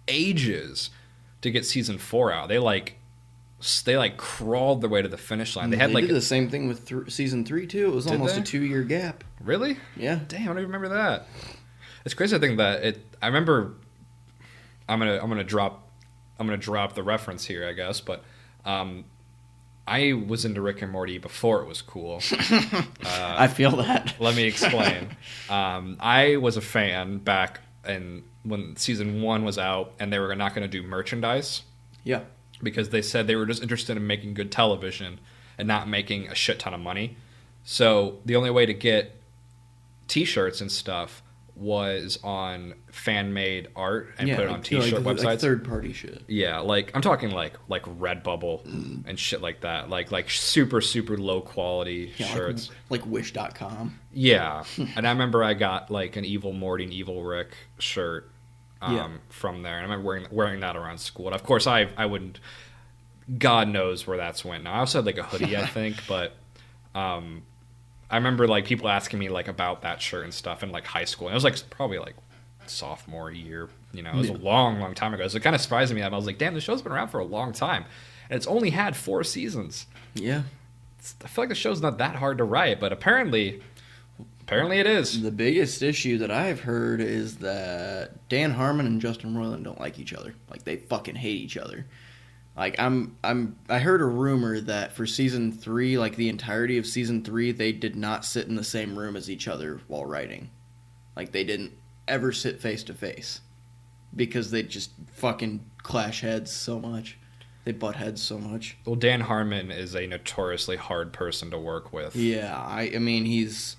ages to get season 4 out. They crawled their way to the finish line. They did the same thing with season 3 too. It was almost a 2-year gap. Really? Yeah. Damn, I don't even remember that. It's crazy to think that I remember. I'm gonna drop the reference here, I guess, but I was into Rick and Morty before it was cool. I feel that. Let me explain. I was a fan back when season 1 was out, and they were not going to do merchandise. Yeah. Because they said they were just interested in making good television and not making a shit ton of money. So the only way to get T-shirts and stuff was on fan-made art and put it on T-shirt websites. Like third-party shit. Yeah, like I'm talking like Redbubble and shit like that. Like super super low quality shirts. Like Wish.com. Yeah, and I remember I got like an Evil Morty and Evil Rick shirt from there, and I remember wearing that around school. And of course, I wouldn't. God knows where that's went. Now I also had like a hoodie, I think, but I remember like people asking me like about that shirt and stuff in like high school. And it was like probably like sophomore year. It was a long time ago. So it kind of surprised me that I was like, damn, the show's been around for a long time, and it's only had 4 seasons. Yeah, I feel like the show's not that hard to write, but apparently it is. The biggest issue that I've heard is that Dan Harmon and Justin Roiland don't like each other. Like, they fucking hate each other. Like, I heard a rumor that for season 3, like the entirety of season 3, they did not sit in the same room as each other while writing. Like, they didn't ever sit face to face because they just fucking clash heads so much. They butt heads so much. Well, Dan Harmon is a notoriously hard person to work with. Yeah, I mean, he's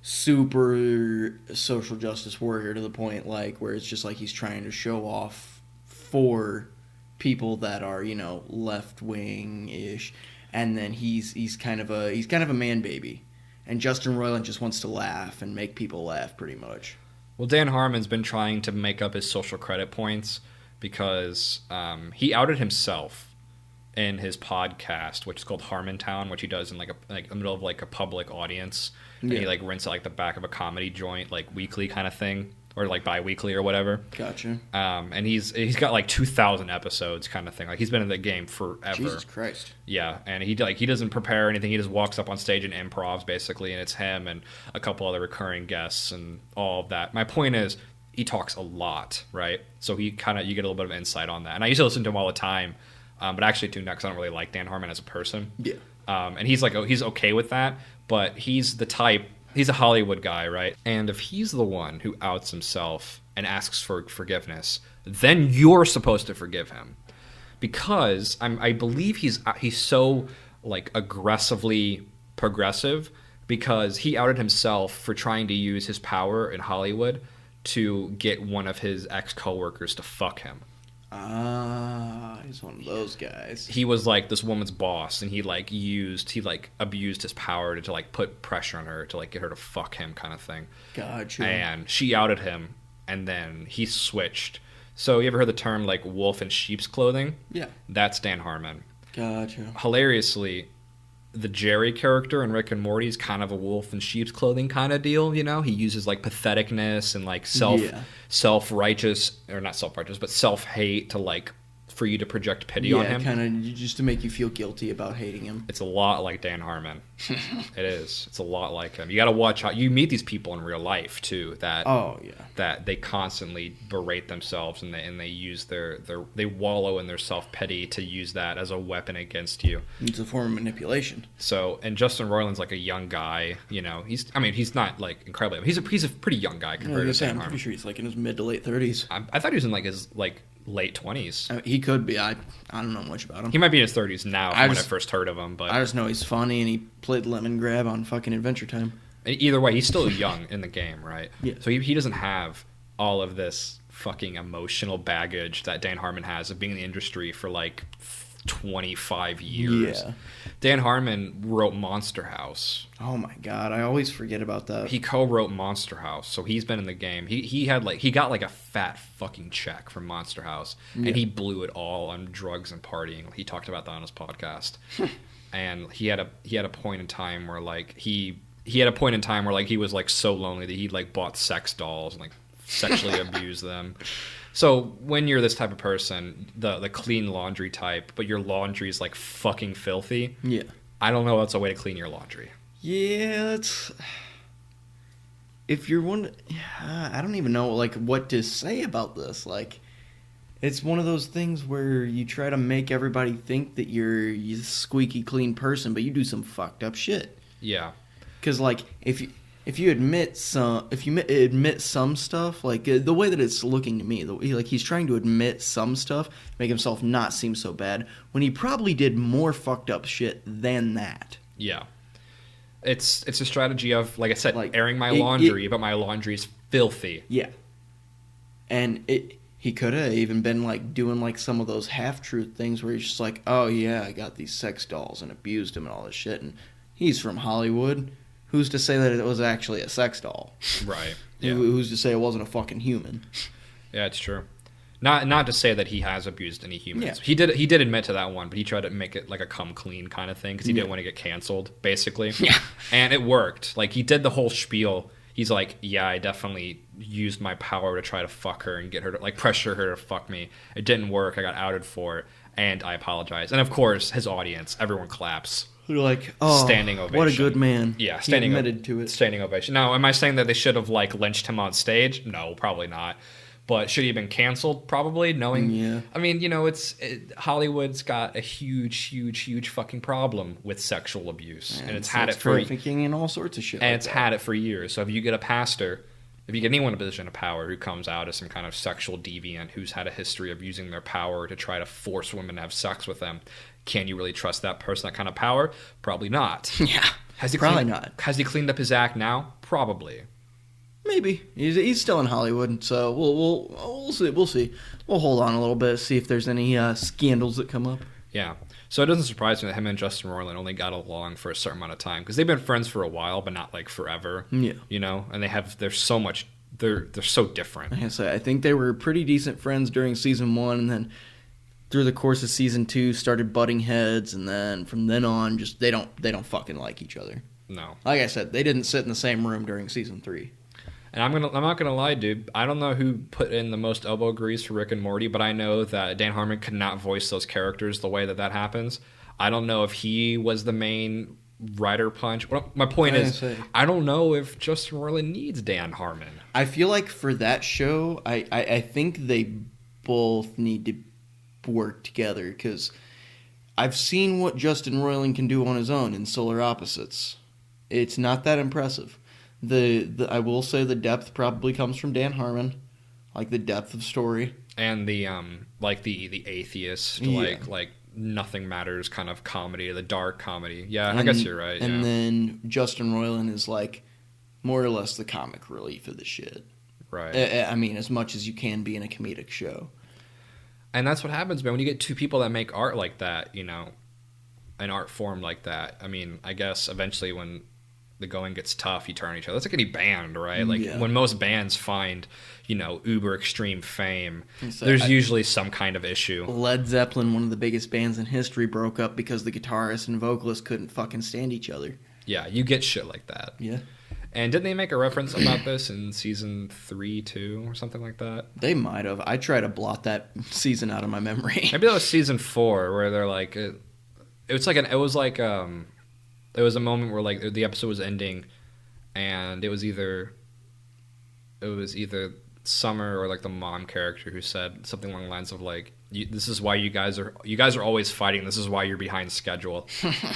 super social justice warrior to the point like where it's just like he's trying to show off for people that are, left wing ish, and then he's kind of a man baby, and Justin Roiland just wants to laugh and make people laugh pretty much. Well, Dan Harmon's been trying to make up his social credit points because he outed himself in his podcast, which is called Harmontown, which he does in like the middle of like a public audience, and he like rents at like the back of a comedy joint, like weekly kind of thing, or like bi-weekly or whatever. Gotcha. And he's got like 2,000 episodes kind of thing. Like, he's been in the game forever. Jesus Christ. Yeah, and he doesn't prepare anything. He just walks up on stage and improvs basically, and it's him and a couple other recurring guests and all of that. My point is, he talks a lot, right? So you get a little bit of insight on that. And I used to listen to him all the time, but I actually tuned out because I don't really like Dan Harmon as a person. Yeah. And he's okay with that, but he's the type. He's a Hollywood guy, right? And if he's the one who outs himself and asks for forgiveness, then you're supposed to forgive him. Because I believe he's so like aggressively progressive because he outed himself for trying to use his power in Hollywood to get one of his ex-coworkers to fuck him. Ah, he's one of those guys. He was like this woman's boss, and he abused his power to like put pressure on her to like get her to fuck him, kind of thing. Gotcha. And she outed him, and then he switched. So you ever heard the term like wolf in sheep's clothing? Yeah. That's Dan Harmon. Gotcha. Hilariously, the Jerry character in Rick and Morty is kind of a wolf in sheep's clothing kind of deal, you know? He uses like patheticness and like self-righteous, or not self-righteous, but self-hate to like for you to project pity on him. Yeah, kind of just to make you feel guilty about hating him. It's a lot like Dan Harmon. It is. It's a lot like him. You got to watch how you meet these people in real life too. That they constantly berate themselves and they use they wallow in their self-pity to use that as a weapon against you. It's a form of manipulation. So, and Justin Roiland's like a young guy. You know, he's not like incredibly. He's a pretty young guy compared to Dan Harmon. I'm pretty sure he's like in his mid to late 30s. I thought he was in like his like late 20s. He could be. I don't know much about him. He might be in his 30s now when I first heard of him. But I just know he's funny and he played Lemon Grab on fucking Adventure Time. Either way, he's still young in the game, right? Yeah. So he doesn't have all of this fucking emotional baggage that Dan Harmon has of being in the industry for like 25 years. Yeah. Dan Harmon wrote Monster House. Oh my god, I always forget about that. He co-wrote Monster House, so he's been in the game. He got like a fat fucking check from Monster House, and he blew it all on drugs and partying. He talked about that on his podcast. And he had a point in time where like he was like so lonely that he like bought sex dolls and like sexually abused them. So when you're this type of person, the clean laundry type, but your laundry is like fucking filthy. Yeah. I don't know what's a way to clean your laundry. Yeah, if you're one, I don't even know like what to say about this. Like, it's one of those things where you try to make everybody think that you're a squeaky clean person, but you do some fucked up shit. Yeah. Because like if you admit some stuff, like the way that it's looking to me, like he's trying to admit some stuff, make himself not seem so bad, when he probably did more fucked up shit than that. Yeah. It's a strategy of, like I said, like airing my laundry, but my laundry is filthy. Yeah. And he could have even been like doing like some of those half-truth things where he's just like, oh yeah, I got these sex dolls and abused him and all this shit, and he's from Hollywood. Who's to say that it was actually a sex doll? Right. Yeah. Who's to say it wasn't a fucking human? Yeah, it's true. Not to say that he has abused any humans. Yeah. He did admit to that one, but he tried to make it like a come clean kind of thing because he didn't want to get canceled, basically. Yeah. And it worked. Like, he did the whole spiel. He's like, yeah, I definitely used my power to try to fuck her and get her to, like, pressure her to fuck me. It didn't work. I got outed for it, and I apologize. And, of course, his audience, everyone claps. They're like, oh, standing ovation. What a good man. Yeah, he admitted to it. Standing ovation. Now, am I saying that they should have, like, lynched him on stage? No, probably not. But should he have been canceled? Probably, knowing... Yeah. I mean, you know, Hollywood's got a huge fucking problem with sexual abuse. And it's had it for... trafficking and all sorts of shit. And it's had it for years. So if you get a pastor, if you get anyone in a position of power who comes out as some kind of sexual deviant who's had a history of using their power to try to force women to have sex with them, can you really trust that person, that kind of power? Probably not. Yeah, not. Has he cleaned up his act now? Probably. Maybe. He's still in Hollywood, so we'll see. We'll see. We'll hold on a little bit, see if there's any scandals that come up. Yeah. So it doesn't surprise me that him and Justin Roiland only got along for a certain amount of time, because they've been friends for a while, but not like forever. Yeah. You know, and they're so different. Like I say, I think they were pretty decent friends during season 1, and then through the course of season 2 started butting heads, and then from then on just they don't fucking like each other. No. Like I said, they didn't sit in the same room during season 3. And I'm not gonna lie, dude. I don't know who put in the most elbow grease for Rick and Morty, but I know that Dan Harmon could not voice those characters the way that happens. I don't know if he was the main writer punch. Well, my point is, I don't know if Justin Roiland needs Dan Harmon. I feel like for that show, I think they both need to work together, because I've seen what Justin Roiland can do on his own in Solar Opposites. It's not that impressive. I will say the depth probably comes from Dan Harmon, like the depth of story. And the like the atheist, Yeah. like nothing matters kind of comedy, the dark comedy. Yeah, I guess you're right. And yeah. then Justin Roiland is like more or less the comic relief of the shit. Right. I mean, as much as you can be in a comedic show. And that's what happens, man, when you get two people that make art like that, you know, an art form like that. I mean, I guess eventually when the going gets tough, you turn on each other. That's like any band, right? Like Yeah. when most bands find, you know, uber extreme fame, So there's usually some kind of issue. Led Zeppelin, one of the biggest bands in history, broke up because the guitarist and vocalist couldn't fucking stand each other. Yeah, you get shit like that. Yeah. And didn't they make a reference about this in season 3, 2, or something like that? They might have. I try to blot that season out of my memory. Maybe that was season 4, where they're like, it was a moment where like the episode was ending, and it was either Summer or like the mom character who said something along the lines of like, "This is why you guys are always fighting. This is why you're behind schedule."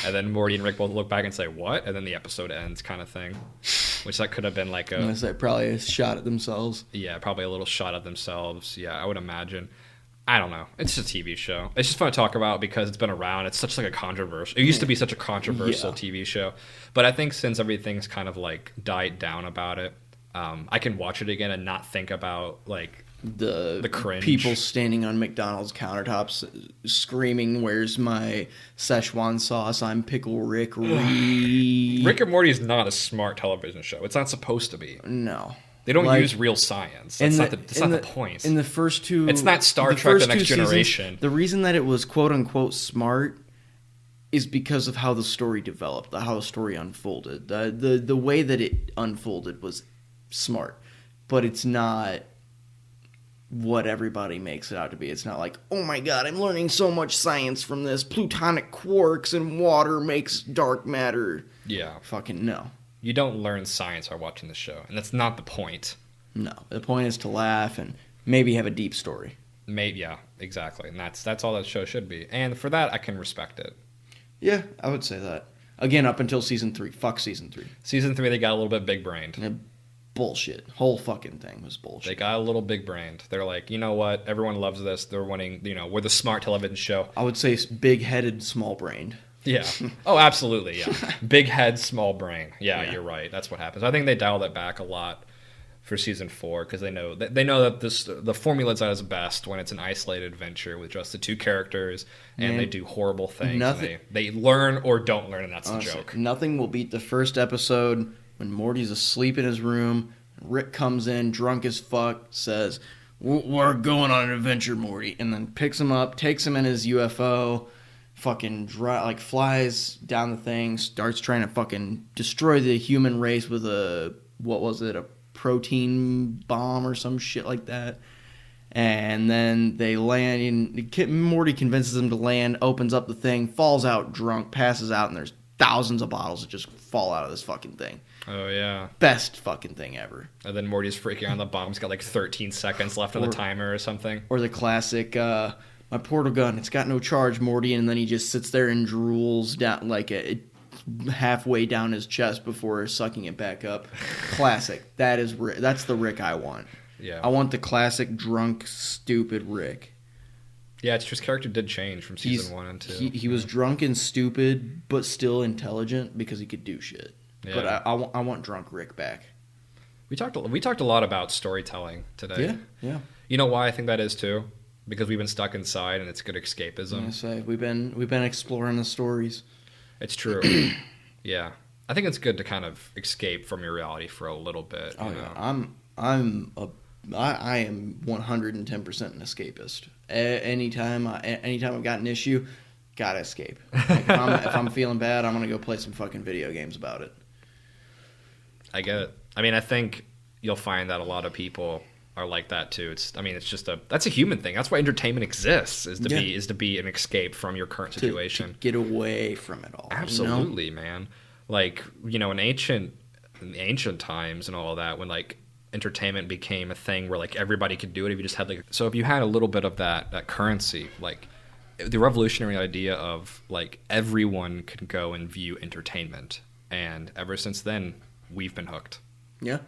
And then Morty and Rick both look back and say, "What?" And then the episode ends, kind of thing. Which that could have been like Unless they probably a shot at themselves. probably a little shot at themselves. Yeah, I would imagine. I don't know. It's just a TV show. It's just fun to talk about because it's been around. It's such like a controversial. It used to be such a controversial TV show, but I think since everything's kind of like died down about it, I can watch it again and not think about like the cringe. People standing on McDonald's countertops screaming, "Where's my Szechuan sauce? I'm Pickle Rick Reed." Rick and Morty is not a smart television show. It's not supposed to be. No. They don't Like, use real science. That's not the point. In the first two... It's not Star Trek: first The Next two seasons, Generation. The reason that it was quote-unquote smart is because of how the story developed, how the story unfolded. The way that it unfolded was smart, but it's not what everybody makes it out to be. It's not like, oh my god, I'm learning so much science from this. Plutonic quarks and water makes dark matter. Yeah. Fucking no. You don't learn science by watching the show, and that's not the point. No. The point is to laugh and maybe have a deep story. Maybe, yeah, exactly. And that's all that show should be. And for that, I can respect it. Yeah, I would say that. Again, up until season 3. Fuck season 3. Season 3, they got a little bit big-brained. Yeah, bullshit. Whole fucking thing was bullshit. They got a little big-brained. They're like, you know what? Everyone loves this. They're winning. You know, we're the smart television show. I would say big-headed, small-brained. Yeah. Oh, absolutely, yeah. Big head, small brain. Yeah, Yeah. you're right. That's what happens. I think they dialed it back a lot for season 4 because they know that the formula's at its best when it's an isolated adventure with just the two characters and Man, they do horrible things. nothing- And they learn or don't learn, and that's Honestly, the joke. nothing will beat the first episode when Morty's asleep in his room. Rick comes in, drunk as fuck, says, "We're going on an adventure, Morty," and then picks him up, takes him in his UFO, fucking flies down the thing, starts trying to fucking destroy the human race with a protein bomb or some shit like that. And then they land, and Morty convinces him to land, opens up the thing, falls out drunk, passes out, and there's thousands of bottles that just fall out of this fucking thing. Oh, yeah. Best fucking thing ever. And then Morty's freaking out on the bomb's got like 13 seconds left on the timer or something. Or the classic, my portal gun, it's got no charge, Morty, and then he just sits there and drools down like halfway down his chest before sucking it back up. Classic. That's the Rick I want. Yeah. I want the classic drunk, stupid Rick. Yeah, it's his character did change from season 1 and 2. He was drunk and stupid, but still intelligent because he could do shit. Yeah. But I want drunk Rick back. We talked a lot about storytelling today. Yeah. You know why I think that is too? Because we've been stuck inside and it's good escapism. I say we've been exploring the stories. It's true. Yeah. I think it's good to kind of escape from your reality for a little bit. Oh you know? yeah, I am 110% an escapist. Anytime I've got an issue, gotta escape. Like if I'm feeling bad, I'm gonna go play some fucking video games about it. I get it. I mean, I think you'll find that a lot of people are like that too. That's a human thing. That's why entertainment exists is to be an escape from your current situation. To get away from it all. Absolutely, you know? man. Like, you know, in ancient times and all of that, when like entertainment became a thing where like everybody could do it if you just had so if you had a little bit of that currency, like the revolutionary idea of like everyone could go and view entertainment, and ever since then we've been hooked. Yeah,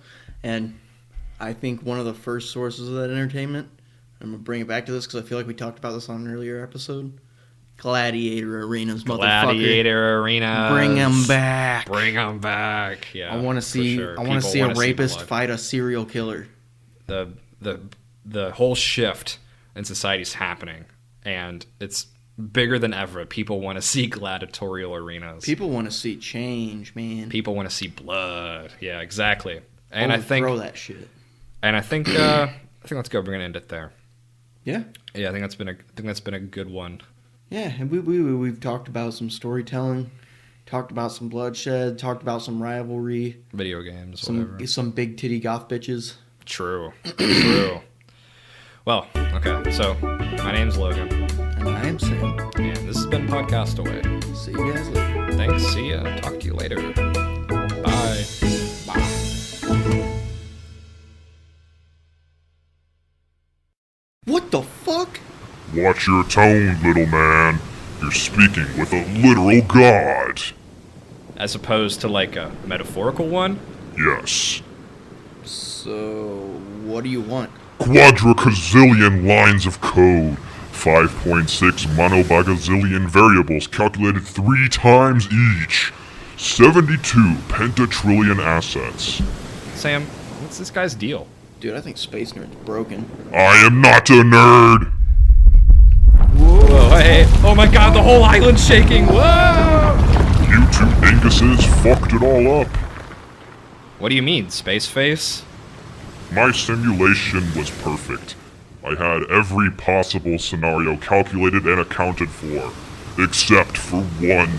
and I think one of the first sources of that entertainment, I'm going to bring it back to this because I feel like we talked about this on an earlier episode. Gladiator arenas, motherfucker. Gladiator arenas. Bring them back. Bring them back. Yeah. I want to see. sure. I want to People see a wanna rapist blood. fight a serial killer. The whole shift in society is happening, and it's bigger than ever. People want to see gladiatorial arenas. People want to see change, man. People want to see blood. Yeah, exactly. And I think throw that shit. And I think let's go. We're gonna end it there. Yeah. Yeah, I think that's been a good one. Yeah, and we've talked about some storytelling, talked about some bloodshed, talked about some rivalry, Video games, whatever. some big titty goth bitches. True. True. Well, okay. So my name's Logan, And I am Sam. and this has been Podcast Away. See you guys later. Thanks. See ya. Talk to you later. Bye. Bye. What the fuck? Watch your tone, little man. You're speaking with a literal god. As opposed to like a metaphorical one. Yes. So, what do you want? Quadricazillion lines of code. 5.6 monobagazillion variables calculated 3 times each. 72 pentatrillion assets. Sam, what's this guy's deal? Dude, I think Space Nerd's broken. I am not a nerd. Whoa! Hey! Oh my God! The whole island's shaking! Whoa! You two dinguses fucked it all up. What do you mean, space face? My simulation was perfect. I had every possible scenario calculated and accounted for, except for one.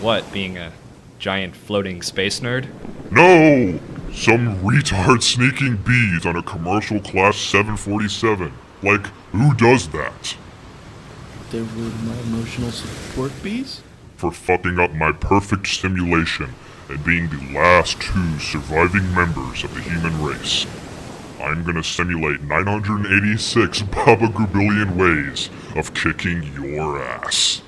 What? Being a giant floating space nerd? No! Some retard sneaking bees on a commercial class 747. Like, who does that? They were my emotional support bees? For fucking up my perfect simulation and being the last 2 surviving members of the human race. I'm gonna simulate 986 Baba Goobillion ways of kicking your ass.